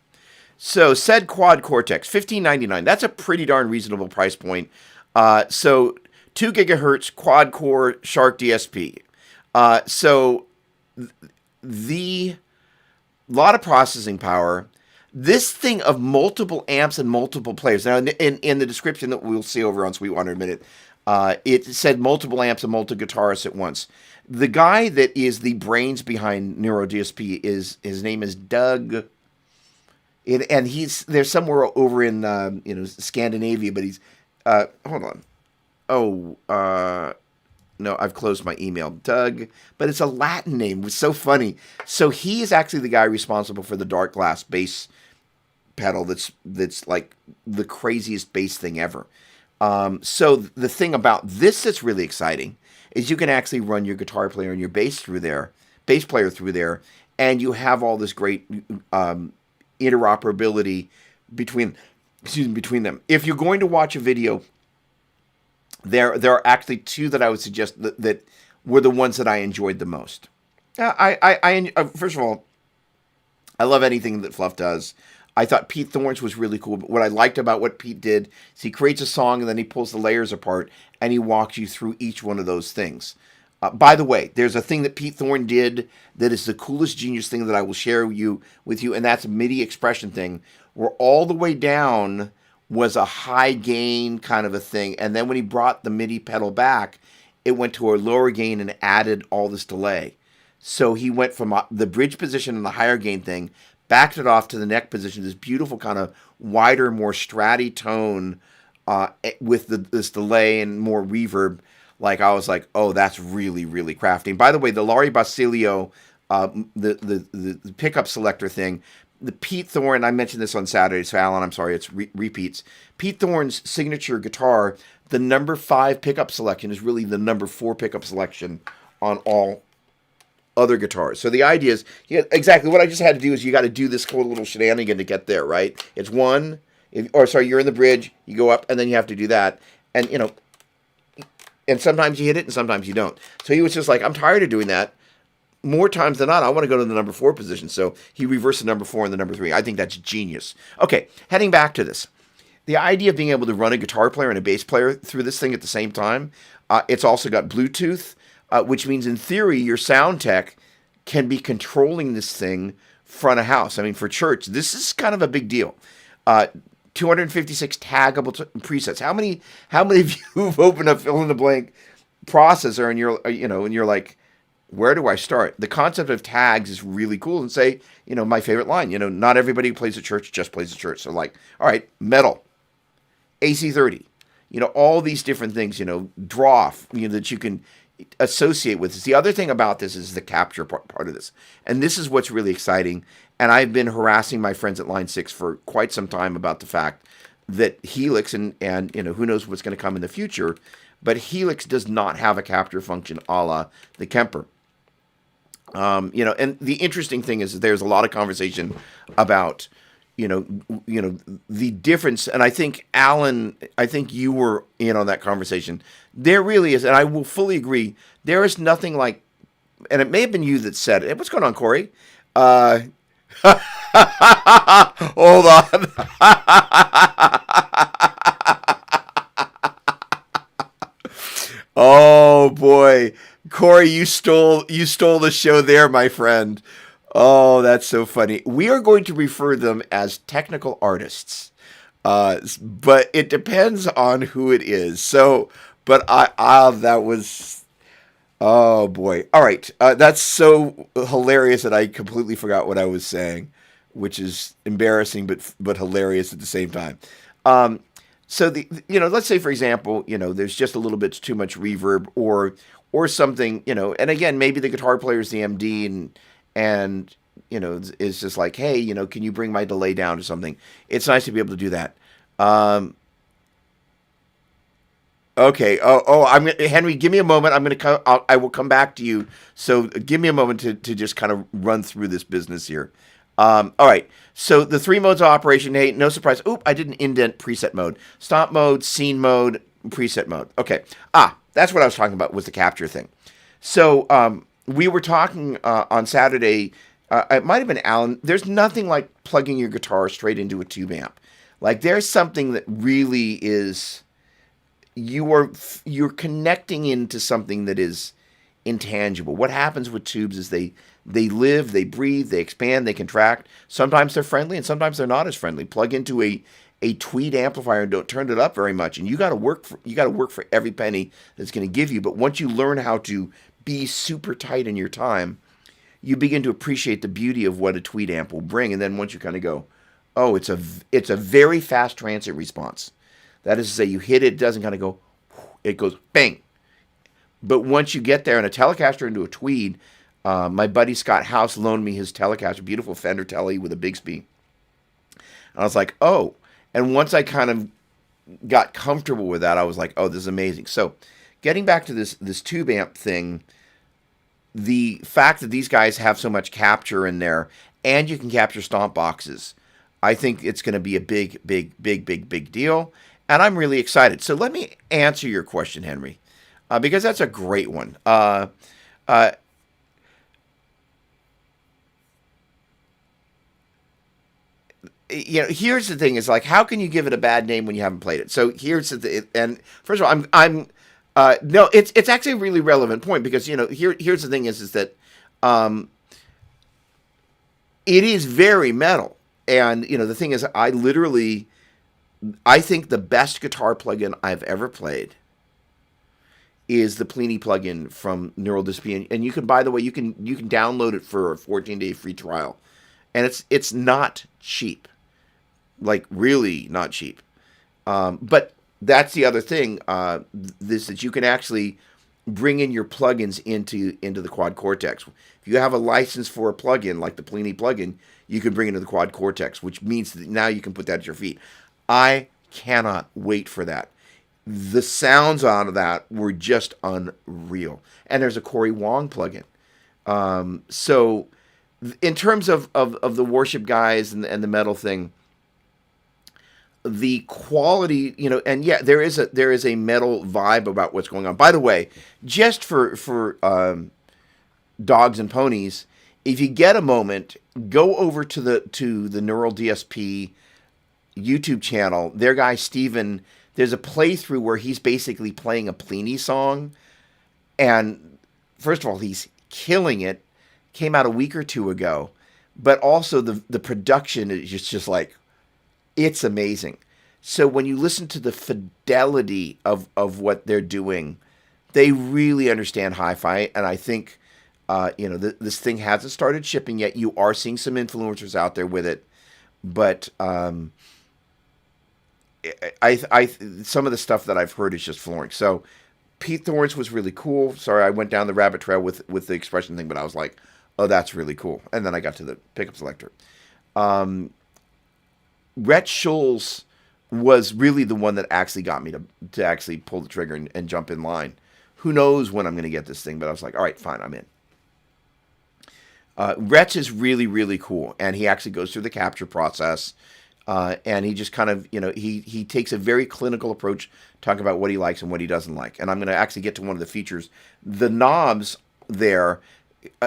A: So said Quad Cortex, $15.99. That's a pretty darn reasonable price point. So 2 gigahertz quad core Shark DSP. So the lot of processing power. This thing of multiple amps and multiple players. Now, in the description that we'll see over on Sweet Wonder in a minute, it said multiple amps and multiple guitarists at once. The guy that is the brains behind Neuro DSP his name is Doug, and there's somewhere over in Scandinavia, but he's hold on. No, I've closed my email. Doug, but it's a Latin name. It was so funny. So he is actually the guy responsible for the dark glass bass pedal that's like the craziest bass thing ever. So the thing about this that's really exciting is you can actually run your guitar player and your bass player through there, and you have all this great interoperability between them. If you're going to watch a video, there are actually 2 that I would suggest that were the ones that I enjoyed the most. First of all, I love anything that Fluff does. I thought Pete Thorne's was really cool. But what I liked about what Pete did is he creates a song and then he pulls the layers apart and he walks you through each one of those things. By the way, there's a thing that Pete Thorne did that is the coolest genius thing that I will share with you, and that's a MIDI expression thing, where all the way down was a high gain kind of a thing, and then when he brought the MIDI pedal back, it went to a lower gain and added all this delay. So he went from the bridge position and the higher gain thing, backed it off to the neck position, this beautiful kind of wider, more stratty tone with this delay and more reverb. Like, I was like, oh, that's really, really crafty. And by the way, the Laurie Basilio, the pickup selector thing, the Pete Thorne, I mentioned this on Saturday, so Alan, I'm sorry, it's repeats. Pete Thorne's signature guitar, the number 5 pickup selection is really the number 4 pickup selection on all other guitars. So the idea is, exactly what I just had to do is you got to do this cool little shenanigan to get there, right? It's one, you're in the bridge, you go up, and then you have to do that. And, and sometimes you hit it and sometimes you don't. So he was just like, I'm tired of doing that. More times than not, I want to go to the number 4 position. So he reversed the number 4 and the number 3. I think that's genius. Okay, heading back to this. The idea of being able to run a guitar player and a bass player through this thing at the same time, it's also got Bluetooth, which means in theory your sound tech can be controlling this thing front of house. I mean, for church, this is kind of a big deal. 256 taggable presets. How many of you have opened a fill in the blank processor and you're like, where do I start? The concept of tags is really cool. And say, my favorite line, not everybody who plays at church just plays at church. So like, all right, metal, AC30, all these different things, draw, that you can associate with this. The other thing about this is the capture part of this. And this is what's really exciting. And I've been harassing my friends at Line 6 for quite some time about the fact that Helix and who knows what's going to come in the future, but Helix does not have a capture function a la the Kemper. And the interesting thing is there's a lot of conversation about, the difference. And I think, Alan, you were in on that conversation. There really is, and I will fully agree, there is nothing like, and it may have been you that said it. What's going on, Corey? Hold on. Oh boy, Corey, you stole the show there, my friend. Oh, that's so funny. We are going to refer them as technical artists, but it depends on who it is. So, but that was, oh boy. All right, that's so hilarious that I completely forgot what I was saying, which is embarrassing but hilarious at the same time. So let's say for example, there's just a little bit too much reverb or something, and again, maybe the guitar player is the MD and is just like, hey, can you bring my delay down to something? It's nice to be able to do that. Okay. Henry, give me a moment. I will come back to you. So give me a moment to just kind of run through this business here. All right. So the 3 modes of operation. Hey, no surprise. Oop, I didn't indent preset mode. Stop mode, scene mode, preset mode. Okay. That's what I was talking about was the capture thing. So we were talking on Saturday. It might have been Alan. There's nothing like plugging your guitar straight into a tube amp. Like there's something that really is. You're connecting into something that is intangible. What happens with tubes is they live, they breathe, they expand, they contract. Sometimes they're friendly and sometimes they're not as friendly. Plug into a tweed amplifier and don't turn it up very much, and you got to work for every penny that's going to give you. But once you learn how to be super tight in your time, you begin to appreciate the beauty of what a tweed amp will bring. And then once you kind of go, oh, it's a very fast transit response. That is to say, you hit it, it doesn't kind of go, it goes bang. But once you get there and a Telecaster into a tweed, my buddy Scott House loaned me his Telecaster, beautiful Fender Tele with a Bigsby. And I was like, oh. And once I kind of got comfortable with that, I was like, oh, this is amazing. So getting back to this tube amp thing, the fact that these guys have so much capture in there and you can capture stomp boxes, I think it's going to be a big, big, big, big, big deal. And I'm really excited. So let me answer your question, Henry, because that's a great one. here's the thing: is like, how can you give it a bad name when you haven't played it? So here's the and first of all, no, it's actually a really relevant point because here's the thing is that it is very metal, and the thing is, I think the best guitar plugin I've ever played is the Plini plugin from Neural DSP, and you can, by the way, you can download it for a 14-day free trial, and it's not cheap, like really not cheap. But that's the other thing, this that you can actually bring in your plugins into the Quad Cortex. If you have a license for a plugin like the Plini plugin, you can bring it into the Quad Cortex, which means that now you can put that at your feet. I cannot wait for that. The sounds out of that were just unreal. And there's a Corey Wong plugin. So in terms of the worship guys and the metal thing, the quality, and yeah, there is a metal vibe about what's going on. By the way, just for dogs and ponies, if you get a moment, go over to the Neural DSP YouTube channel. Their guy Steven, there's a playthrough where he's basically playing a Plini song, and first of all, he's killing it. Came out a week or two ago, but also the production is just like, it's amazing. So when you listen to the fidelity of what they're doing, they really understand hi-fi, and I think this thing hasn't started shipping yet. You are seeing some influencers out there with it, but I some of the stuff that I've heard is just flooring. So Pete Thorne's was really cool. Sorry, I went down the rabbit trail with the expression thing, but I was like, oh, that's really cool. And then I got to the pickup selector. Rhett Schulz was really the one that actually got me to actually pull the trigger and jump in line. Who knows when I'm going to get this thing, but I was like, all right, fine, I'm in. Rhett is really, really cool, and he actually goes through the capture process, and he just kind of, he takes a very clinical approach, talking about what he likes and what he doesn't like. And I'm going to actually get to one of the features. The knobs there,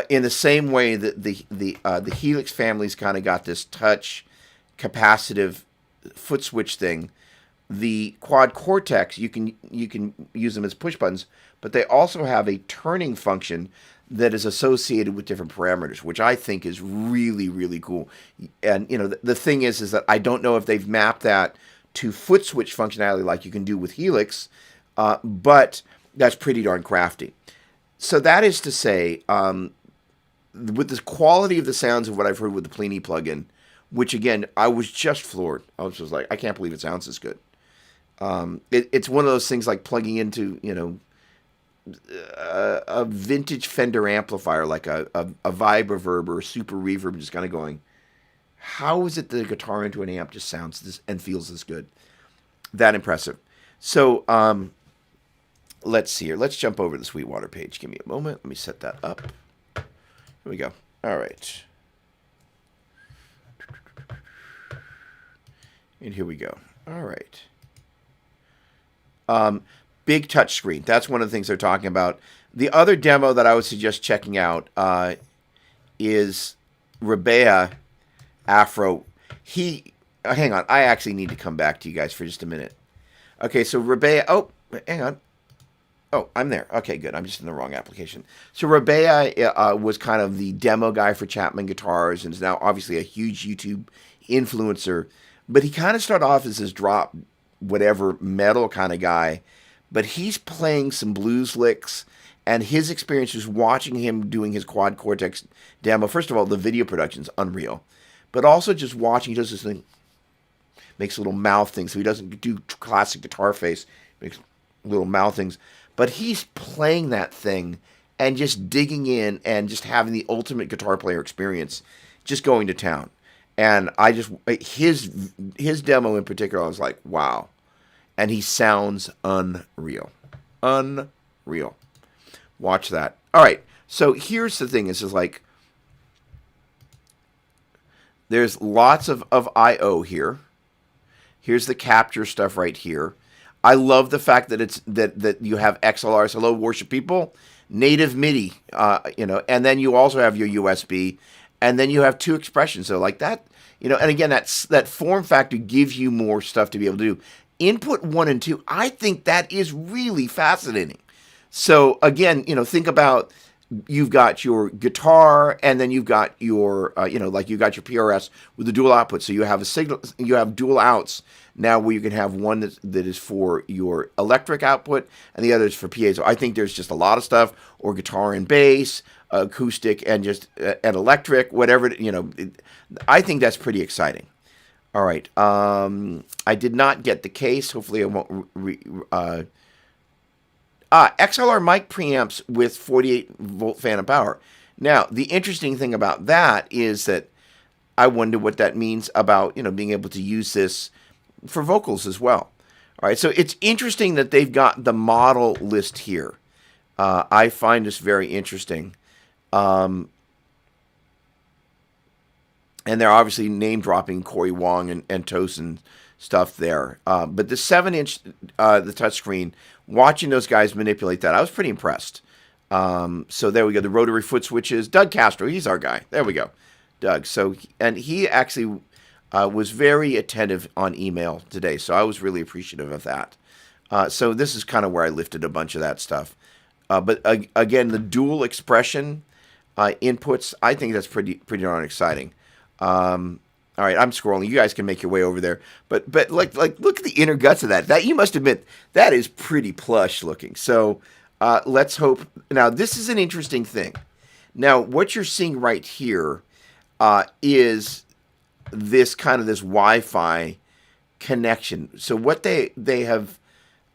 A: in the same way that the Helix family's kind of got this touch capacitive foot switch thing, the Quad Cortex, you can use them as push buttons, but they also have a turning function that is associated with different parameters, which I think is really, really cool. And the thing is that I don't know if they've mapped that to foot switch functionality like you can do with Helix, but that's pretty darn crafty. So that is to say, with the quality of the sounds of what I've heard with the Plini plugin, which again, I was just floored. I was just like, I can't believe it sounds this good. It's one of those things like plugging into, a vintage Fender amplifier, like a Vibreverb or a Super Reverb, just kind of going, how is it that a guitar into an amp just sounds this and feels this good? That impressive. So let's see here. Let's jump over to the Sweetwater page. Give me a moment. Let me set that up. Here we go. All right. And here we go. All right. Big touch screen. That's one of the things they're talking about. The other demo that I would suggest checking out is Rebea Afro. Hang on. I actually need to come back to you guys for just a minute. Okay, so Rebea. Oh, hang on. Oh, I'm there. Okay, good. I'm just in the wrong application. So Rebea was kind of the demo guy for Chapman Guitars and is now obviously a huge YouTube influencer. But he kind of started off as this drop, whatever, metal kind of guy. But he's playing some blues licks, and his experience was watching him doing his Quad Cortex demo. First of all, the video production's unreal. But also just watching, he does this thing, makes a little mouth thing. So he doesn't do classic guitar face, makes little mouth things. But he's playing that thing and just digging in and just having the ultimate guitar player experience, just going to town. And I just, his demo in particular, I was like, wow. And he sounds unreal. Unreal. Watch that. All right. So here's the thing. This is like, there's lots of I/O here. Here's the capture stuff right here. I love the fact that it's that you have XLRs. Hello, worship people. Native MIDI, and then you also have your USB. and then you have two expressions. So like that, and again, that form factor gives you more stuff to be able to do. Input 1 and 2, I think that is really fascinating. So again, think about, you've got your guitar, and then you've got your, like you got your PRS with the dual output. So you have a signal, you have dual outs now, where you can have one that is for your electric output, and the other is for piezo. I think there's just a lot of stuff, or guitar and bass, acoustic, and just and electric, whatever. I think that's pretty exciting. All right. I did not get the case. Hopefully, I won't. XLR mic preamps with 48-volt phantom power. Now, the interesting thing about that is that I wonder what that means about, being able to use this for vocals as well. All right, so it's interesting that they've got the model list here. I find this very interesting. And they're obviously name-dropping Corey Wong and Tosin stuff there. But the 7-inch, the touchscreen, watching those guys manipulate that, I was pretty impressed. So there we go. The rotary foot switches. Doug Castro, he's our guy. There we go. Doug. So, and he actually was very attentive on email today. So I was really appreciative of that. So this is kind of where I lifted a bunch of that stuff. But again, the dual expression inputs, I think that's pretty darn exciting. All right, I'm scrolling. You guys can make your way over there. But like look at the inner guts of that. That, you must admit, that is pretty plush looking. So let's hope. Now, this is an interesting thing. Now, what you're seeing right here is this Wi-Fi connection. So what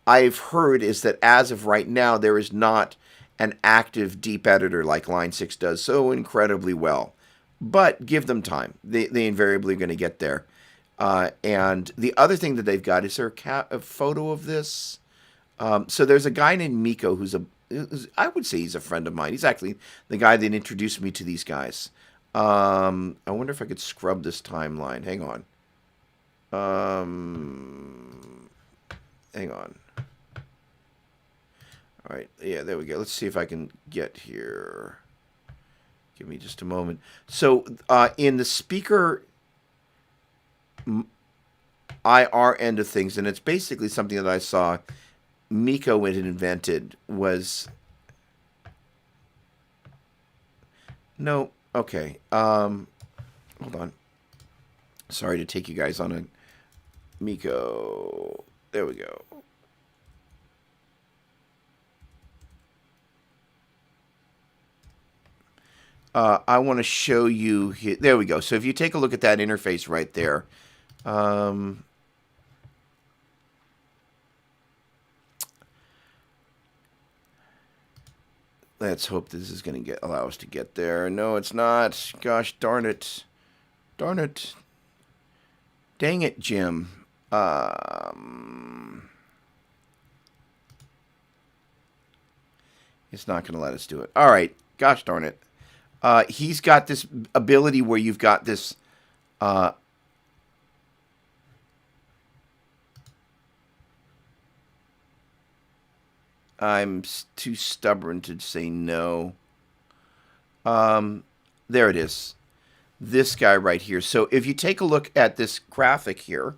A: I've heard is that as of right now, there is not an active deep editor like Line 6 does so incredibly well. But give them time. They invariably are going to get there. And the other thing that they've got, is there a photo of this? So there's a guy named Miko who's I would say he's a friend of mine. He's actually the guy that introduced me to these guys. I wonder if I could scrub this timeline. Hang on. Hang on. All right. Yeah, there we go. Let's see if I can get here. Give me just a moment. So in the speaker IR end of things, and it's basically something that I saw Miko had invented, was... No, okay. Hold on. Sorry to take you guys on a Miko. There we go. I want to show you here. There we go. So if you take a look at that interface right there, let's hope this is going to allow us to get there. No, it's not. Gosh darn it. Darn it. Dang it, Jim. It's not going to let us do it. All right. Gosh darn it. He's got this ability where you've got this I'm too stubborn to say no. There it is. This guy right here. So if you take a look at this graphic here,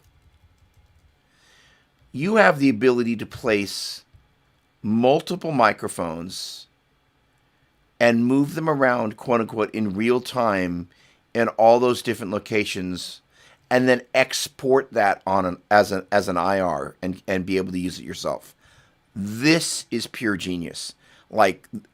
A: you have the ability to place multiple microphones and move them around, quote unquote, in real time in all those different locations, and then export that as an IR and be able to use it yourself. This is pure genius.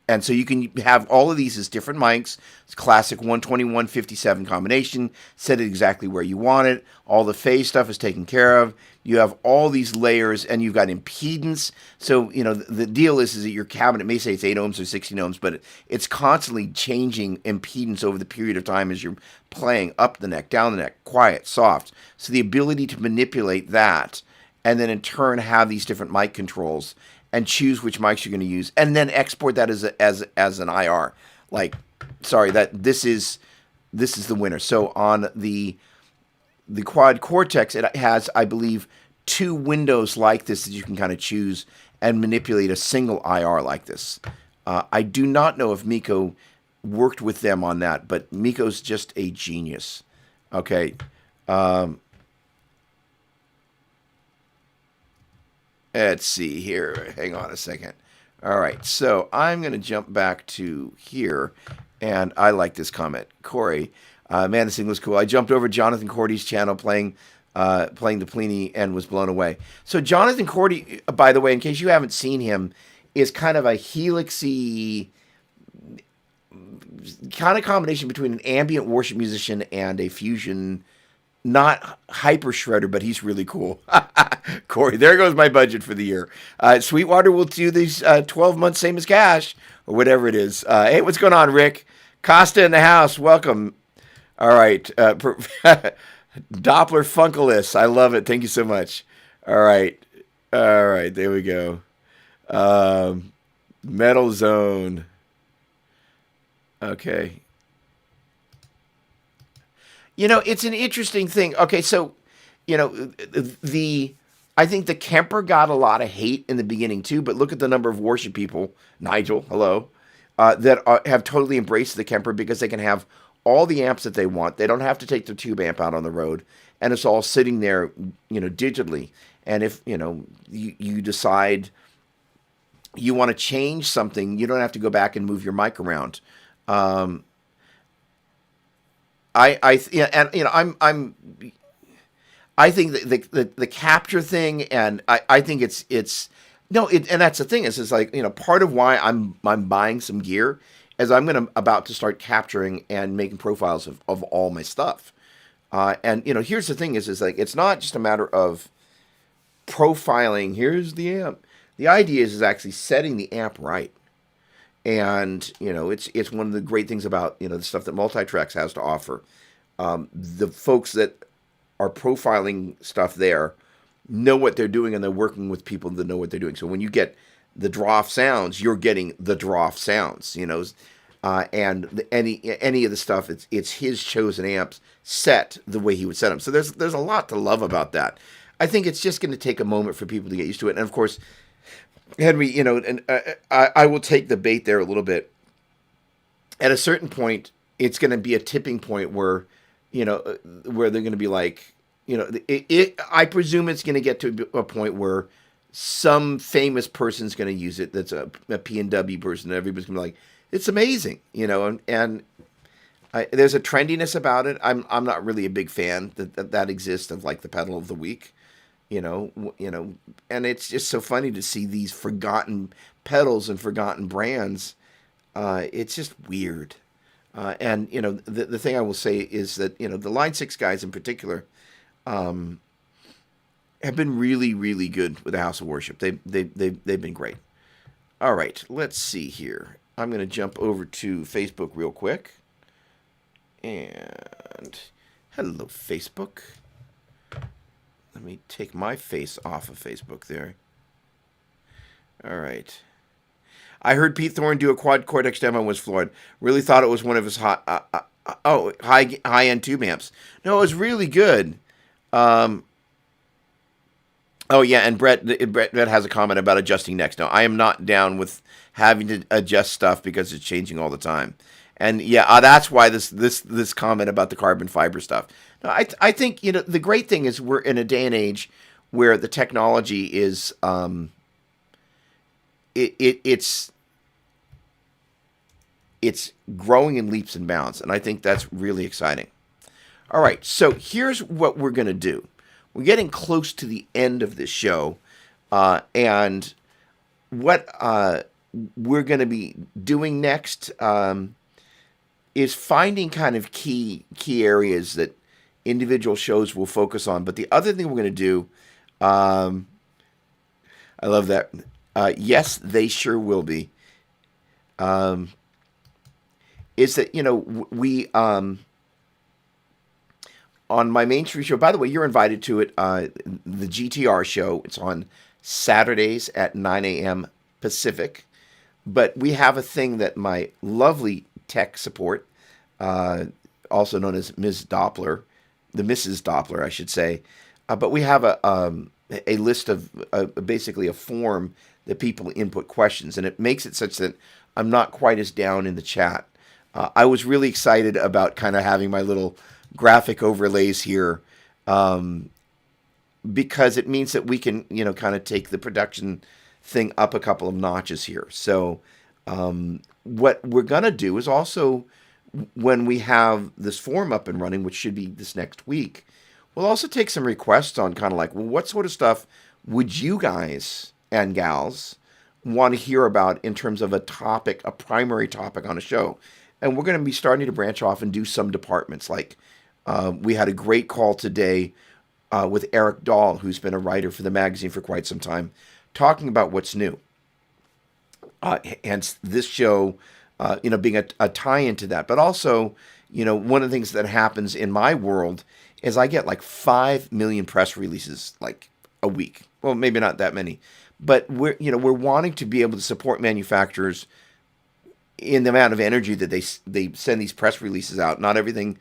A: And so you can have all of these as different mics. It's classic 121-57 combination. Set it exactly where you want it. All the phase stuff is taken care of. You have all these layers, and you've got impedance. So, the deal is that your cabinet may say it's 8 ohms or 16 ohms, but it's constantly changing impedance over the period of time as you're playing up the neck, down the neck, quiet, soft. So the ability to manipulate that, and then in turn have these different mic controls and choose which mics you're going to use, and then export that as an IR. This is the winner. So on the Quad Cortex, it has, I believe, 2 windows like this that you can kind of choose and manipulate a single IR like this. I do not know if Miko worked with them on that, but Miko's just a genius. Okay. Let's see here. Hang on a second. All right. So I'm going to jump back to here. And I like this comment. Corey, man, this thing was cool. I jumped over Jonathan Cordy's channel playing the Plini and was blown away. So Jonathan Cordy, by the way, in case you haven't seen him, is kind of a helixy kind of combination between an ambient worship musician and a fusion, not hyper shredder, but he's really cool. Corey, there goes my budget for the year. Sweetwater will do these 12 months, same as cash, or whatever it is. Hey, what's going on, Rick? Costa in the house, welcome. All right. Doppler Funkalist, I love it. Thank you so much. All right, there we go. Metal Zone. Okay. It's an interesting thing. Okay, so, I think the Kemper got a lot of hate in the beginning too, but look at the number of worship people, Nigel, hello, that have totally embraced the Kemper because they can have all the amps that they want. They don't have to take their tube amp out on the road, and it's all sitting there, digitally. And if, you decide you want to change something, you don't have to go back and move your mic around. I think that the capture thing, and I think it's no, and that's the thing is like, part of why I'm buying some gear is I'm about to start capturing and making profiles of all my stuff. And here's the thing is like, it's not just a matter of profiling. Here's the amp. The idea is actually setting the amp right. And, it's one of the great things about, the stuff that Multitracks has to offer. The folks that are profiling stuff there know what they're doing, and they're working with people that know what they're doing. So when you get the Droff sounds, you're getting the Droff sounds, and any of the stuff, it's his chosen amps set the way he would set them. So there's a lot to love about that. I think it's just going to take a moment for people to get used to it. And of course, Henry, and I will take the bait there a little bit. At a certain point, it's going to be a tipping point where, where they're going to be like, I presume it's going to get to a point where some famous person's going to use it. That's a P&W person. And everybody's going to be like, it's amazing, and there's a trendiness about it. I'm not really a big fan that exists of like the pedal of the week. And it's just so funny to see these forgotten pedals and forgotten brands. It's just weird. And the thing I will say is that, the Line 6 guys in particular, have been really, really good with the House of Worship. They've been great. All right, let's see here. I'm going to jump over to Facebook real quick. And hello, Facebook. Let me take my face off of Facebook there. All right. I heard Pete Thorne do a quad Cortex demo and was floored. Really thought it was one of his high-end tube amps. No, it was really good. Oh, yeah, and Brett has a comment about adjusting next. No, I am not down with having to adjust stuff because it's changing all the time. And yeah, that's why this comment about the carbon fiber stuff. No, I think the great thing is we're in a day and age where the technology is it's growing in leaps and bounds, and I think that's really exciting. All right, so here's what we're going to do. We're getting close to the end of this show, and what we're going to be doing next is finding kind of key areas that individual shows will focus on. But the other thing we're going to do, I love that. Yes, they sure will be. Is that, we, on my Main Street show, by the way, you're invited to it, the GTR show. It's on Saturdays at 9 a.m. Pacific. But we have a thing that my lovely tech support, also known as Ms. Doppler, the Mrs. Doppler, I should say. But we have a list of basically a form that people input questions, and it makes it such that I'm not quite as down in the chat.
B: I was really excited about kind of having my little graphic overlays here, because it means that we can, kind of take the production thing up a couple of notches here. So, what we're going to do is also, when we have this forum up and running, which should be this next week, we'll also take some requests on kind of like, well, what sort of stuff would you guys and gals want to hear about in terms of a topic, a primary topic on a show? And we're going to be starting to branch off and do some departments. Like, we had a great call today with Eric Dahl, who's been a writer for the magazine for quite some time, talking about what's new. Hence this show, being a tie-in to that. But also, one of the things that happens in my world is I get like 5 million press releases like a week. Well, maybe not that many, but we're wanting to be able to support manufacturers in the amount of energy that they send these press releases out. Not everything,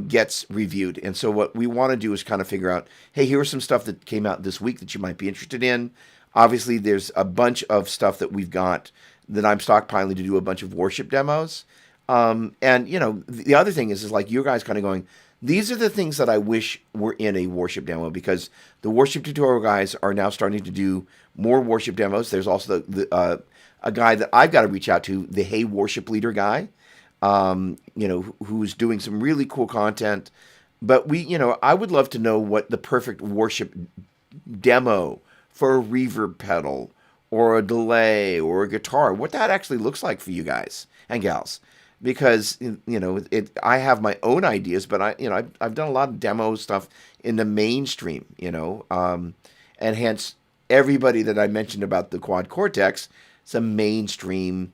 B: gets reviewed. And so what we want to do is kind of figure out, hey, here's some stuff that came out this week that you might be interested in. Obviously, there's a bunch of stuff that we've got that I'm stockpiling to do a bunch of worship demos. And, the other thing is like you guys kind of going, these are the things that I wish were in a worship demo, because the worship tutorial guys are now starting to do more worship demos. There's also a guy that I've got to reach out to, the Hey Worship Leader guy, who's doing some really cool content. But I would love to know what the perfect worship demo for a reverb pedal or a delay or a guitar, what that actually looks like for you guys and gals. Because, I have my own ideas, but I've done a lot of demo stuff in the mainstream, and hence everybody that I mentioned about the Quad Cortex, it's a mainstream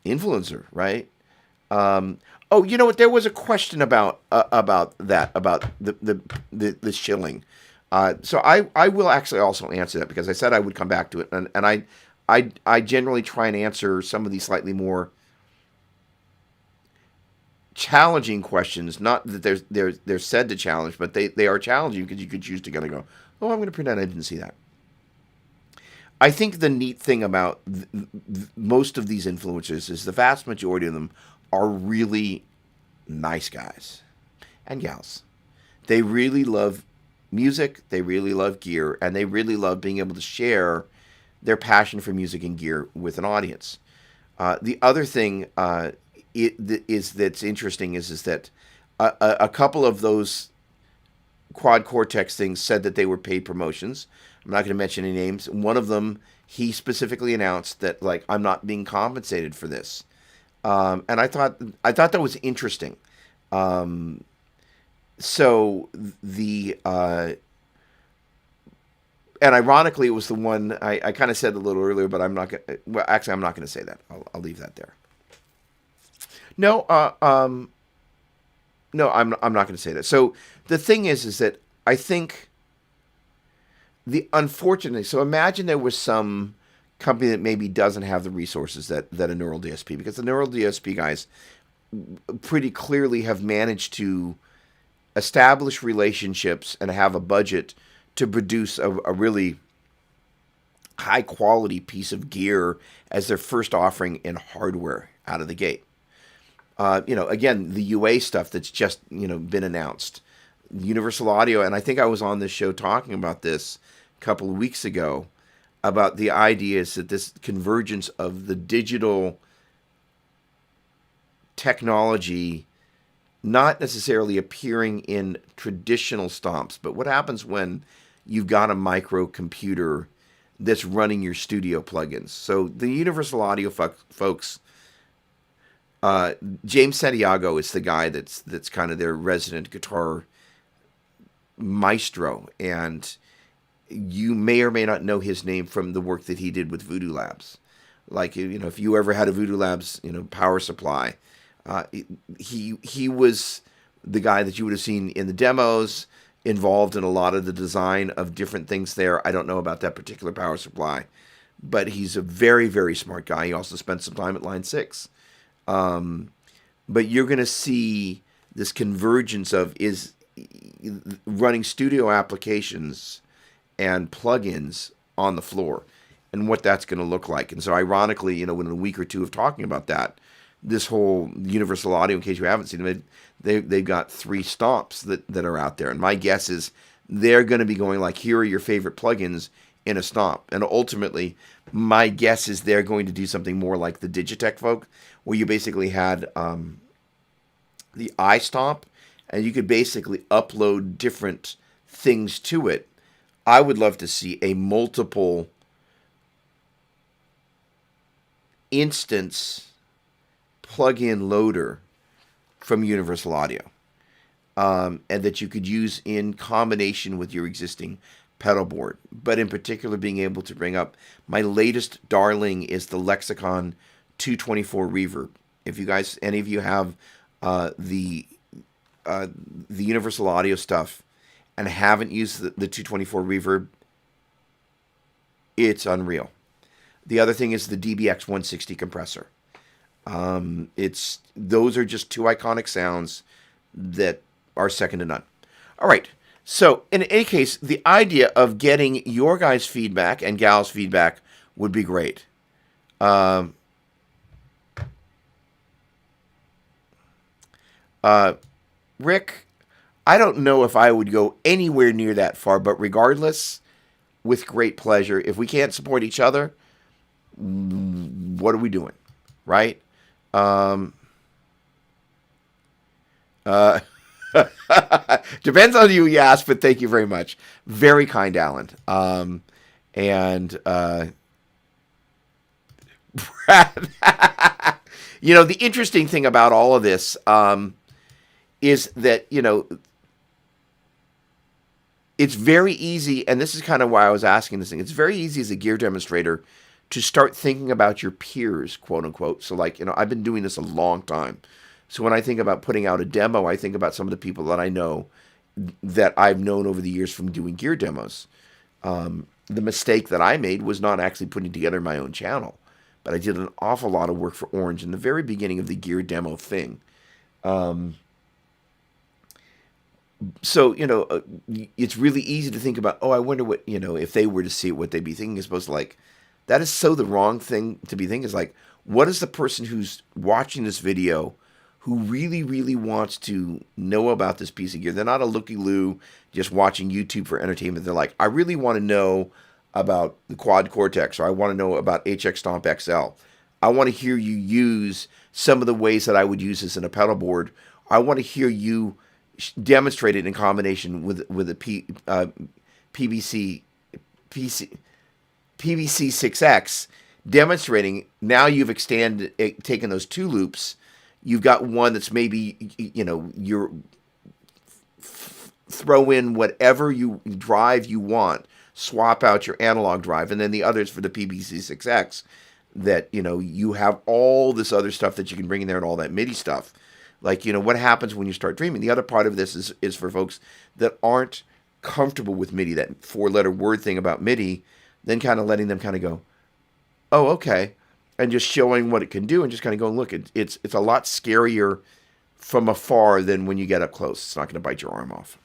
B: influencer, right? Oh, you know what? There was a question about that, about the shilling. So I will actually also answer that, because I said I would come back to it, and I generally try and answer some of these slightly more challenging questions. Not that they're said to challenge, but they are challenging, because you could choose to kind of go, oh, I'm going to pretend I didn't see that. I think the neat thing about most of these influencers is the vast majority of them are really nice guys and gals. They really love music, they really love gear, and they really love being able to share their passion for music and gear with an audience. The other thing that's interesting is that a couple of those Quad Cortex things said that they were paid promotions. I'm not going to mention any names. One of them, he specifically announced that, like, I'm not being compensated for this, and I thought that was interesting. So and ironically, it was the one I kind of said a little earlier, but I'm not going. Well, actually, I'm not going to say that. I'll leave that there. No, no, I'm not going to say that. So the thing is that I think so imagine there was some company that maybe doesn't have the resources that a Neural DSP, because the Neural DSP guys pretty clearly have managed to establish relationships and have a budget to produce a really high quality piece of gear as their first offering in hardware out of the gate. Again, the UA stuff that's just, been announced. Universal Audio, and I think I was on this show talking about this a couple of weeks ago, about the ideas that this convergence of the digital technology not necessarily appearing in traditional stomps, but what happens when you've got a microcomputer that's running your studio plugins. So the Universal Audio folks, James Santiago is the guy that's kind of their resident guitar maestro, and you may or may not know his name from the work that he did with Voodoo Labs. Like, if you ever had a Voodoo Labs, power supply, he was the guy that you would have seen in the demos, involved in a lot of the design of different things there. I don't know about that particular power supply, but he's a very, very smart guy. He also spent some time at Line 6. But you're going to see this convergence of running studio applications and plugins on the floor, and what that's going to look like. And so ironically, in a week or two of talking about that, this whole Universal Audio, in case you haven't seen them, they've got 3 stomps that are out there. And my guess is they're going to be going like, here are your favorite plugins in a stomp. And ultimately, my guess is they're going to do something more like the Digitech folk, where you basically had the iStomp, and you could basically upload different things to it. I would love to see a multiple instance plug-in loader from Universal Audio, and that you could use in combination with your existing pedal board. But in particular, being able to bring up, my latest darling is the Lexicon 224 reverb. If you guys, any of you have the Universal Audio stuff and haven't used the 224 reverb, it's unreal. The other thing is the DBX 160 compressor. Those are just 2 iconic sounds that are second to none. All right. So in any case, the idea of getting your guys' feedback and gals' feedback would be great. Rick, I don't know if I would go anywhere near that far, but regardless, with great pleasure. If we can't support each other, what are we doing, right? Depends on you, yes, but thank you very much. Very kind, Alan. And Brad, the interesting thing about all of this is that, it's very easy, and this is kind of why I was asking this thing. It's very easy as a gear demonstrator to start thinking about your peers, quote unquote. So like, I've been doing this a long time. So when I think about putting out a demo, I think about some of the people that I know that I've known over the years from doing gear demos. The mistake that I made was not actually putting together my own channel, but I did an awful lot of work for Orange in the very beginning of the gear demo thing. So, it's really easy to think about, I wonder what, if they were to see it, what they'd be thinking, as opposed to like, that is so the wrong thing to be thinking. Is like, what is the person who's watching this video who really, really wants to know about this piece of gear? They're not a looky-loo just watching YouTube for entertainment. They're like, I really want to know about the Quad Cortex, or I want to know about HX Stomp XL. I want to hear you use some of the ways that I would use this in a pedal board. I want to hear you demonstrate it in combination with a PVC 6X, demonstrating now you've taken those 2 loops. You've got one that's maybe, you're throw in whatever drive you want, swap out your analog drive, and then the others for the PVC 6X that, you have all this other stuff that you can bring in there and all that MIDI stuff. Like, what happens when you start dreaming? The other part of this is for folks that aren't comfortable with MIDI, that 4-letter word thing about MIDI, then kind of letting them kind of go, oh, okay, and just showing what it can do and just kind of going, look, it's a lot scarier from afar than when you get up close. It's not going to bite your arm off.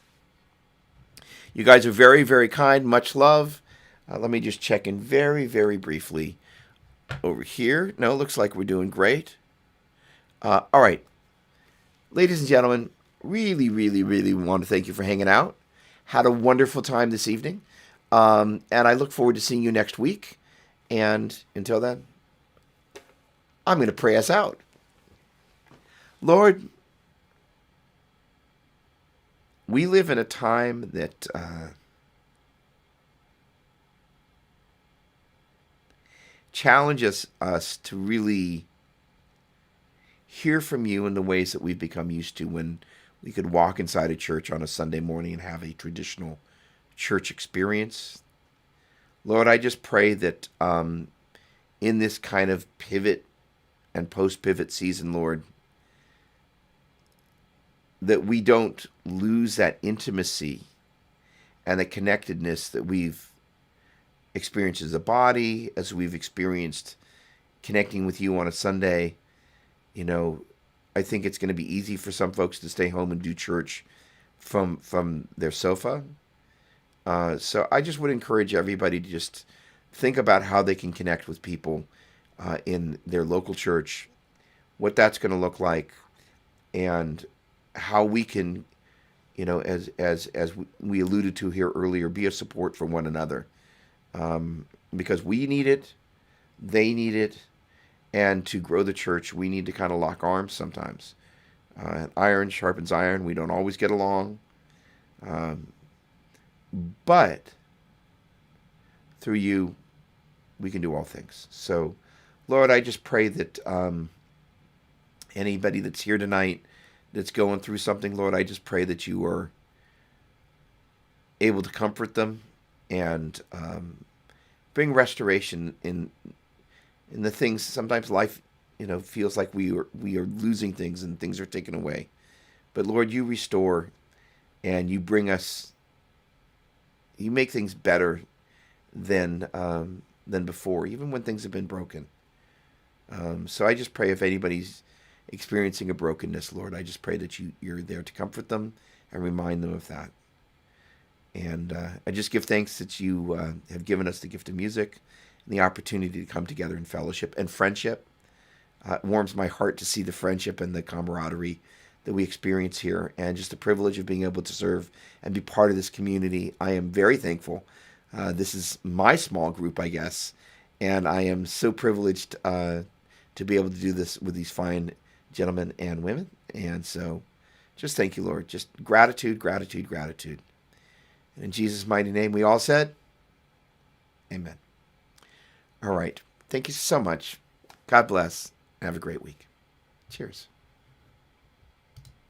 B: You guys are very, very kind. Much love. Let me just check in very, very briefly over here. No, looks like we're doing great. All right. Ladies and gentlemen, really, really, really want to thank you for hanging out. Had a wonderful time this evening. And I look forward to seeing you next week. And until then, I'm going to pray us out. Lord, we live in a time that challenges us to really hear from you in the ways that we've become used to when we could walk inside a church on a Sunday morning and have a traditional church experience. Lord, I just pray that in this kind of pivot and post-pivot season, Lord, that we don't lose that intimacy and the connectedness that we've experienced as a body, as we've experienced connecting with you on a Sunday. I think it's going to be easy for some folks to stay home and do church from their sofa. So I just would encourage everybody to just think about how they can connect with people in their local church what that's going to look like, and how we can, as we alluded to here earlier, be a support for one another, because we need it, they need it, and to grow the church, we need to kind of lock arms sometimes. Iron sharpens iron. We don't always get along, but through you, we can do all things. So, Lord, I just pray that anybody that's here tonight that's going through something, Lord, I just pray that you are able to comfort them and bring restoration in the things. Sometimes life, feels like we are losing things and things are taken away. But Lord, you restore and you bring us. You make things better than before, even when things have been broken. So I just pray if anybody's experiencing a brokenness, Lord, I just pray that you're there to comfort them and remind them of that. And I just give thanks that you have given us the gift of music and the opportunity to come together in fellowship and friendship. It warms my heart to see the friendship and the camaraderie that we experience here, and just the privilege of being able to serve and be part of this community. I am very thankful. This is my small group, I guess, and I am so privileged to be able to do this with these fine gentlemen and women. And so just thank you, Lord. Just gratitude, gratitude, gratitude. And in Jesus' mighty name, we all said, amen. All right. Thank you so much. God bless. Have a great week. Cheers.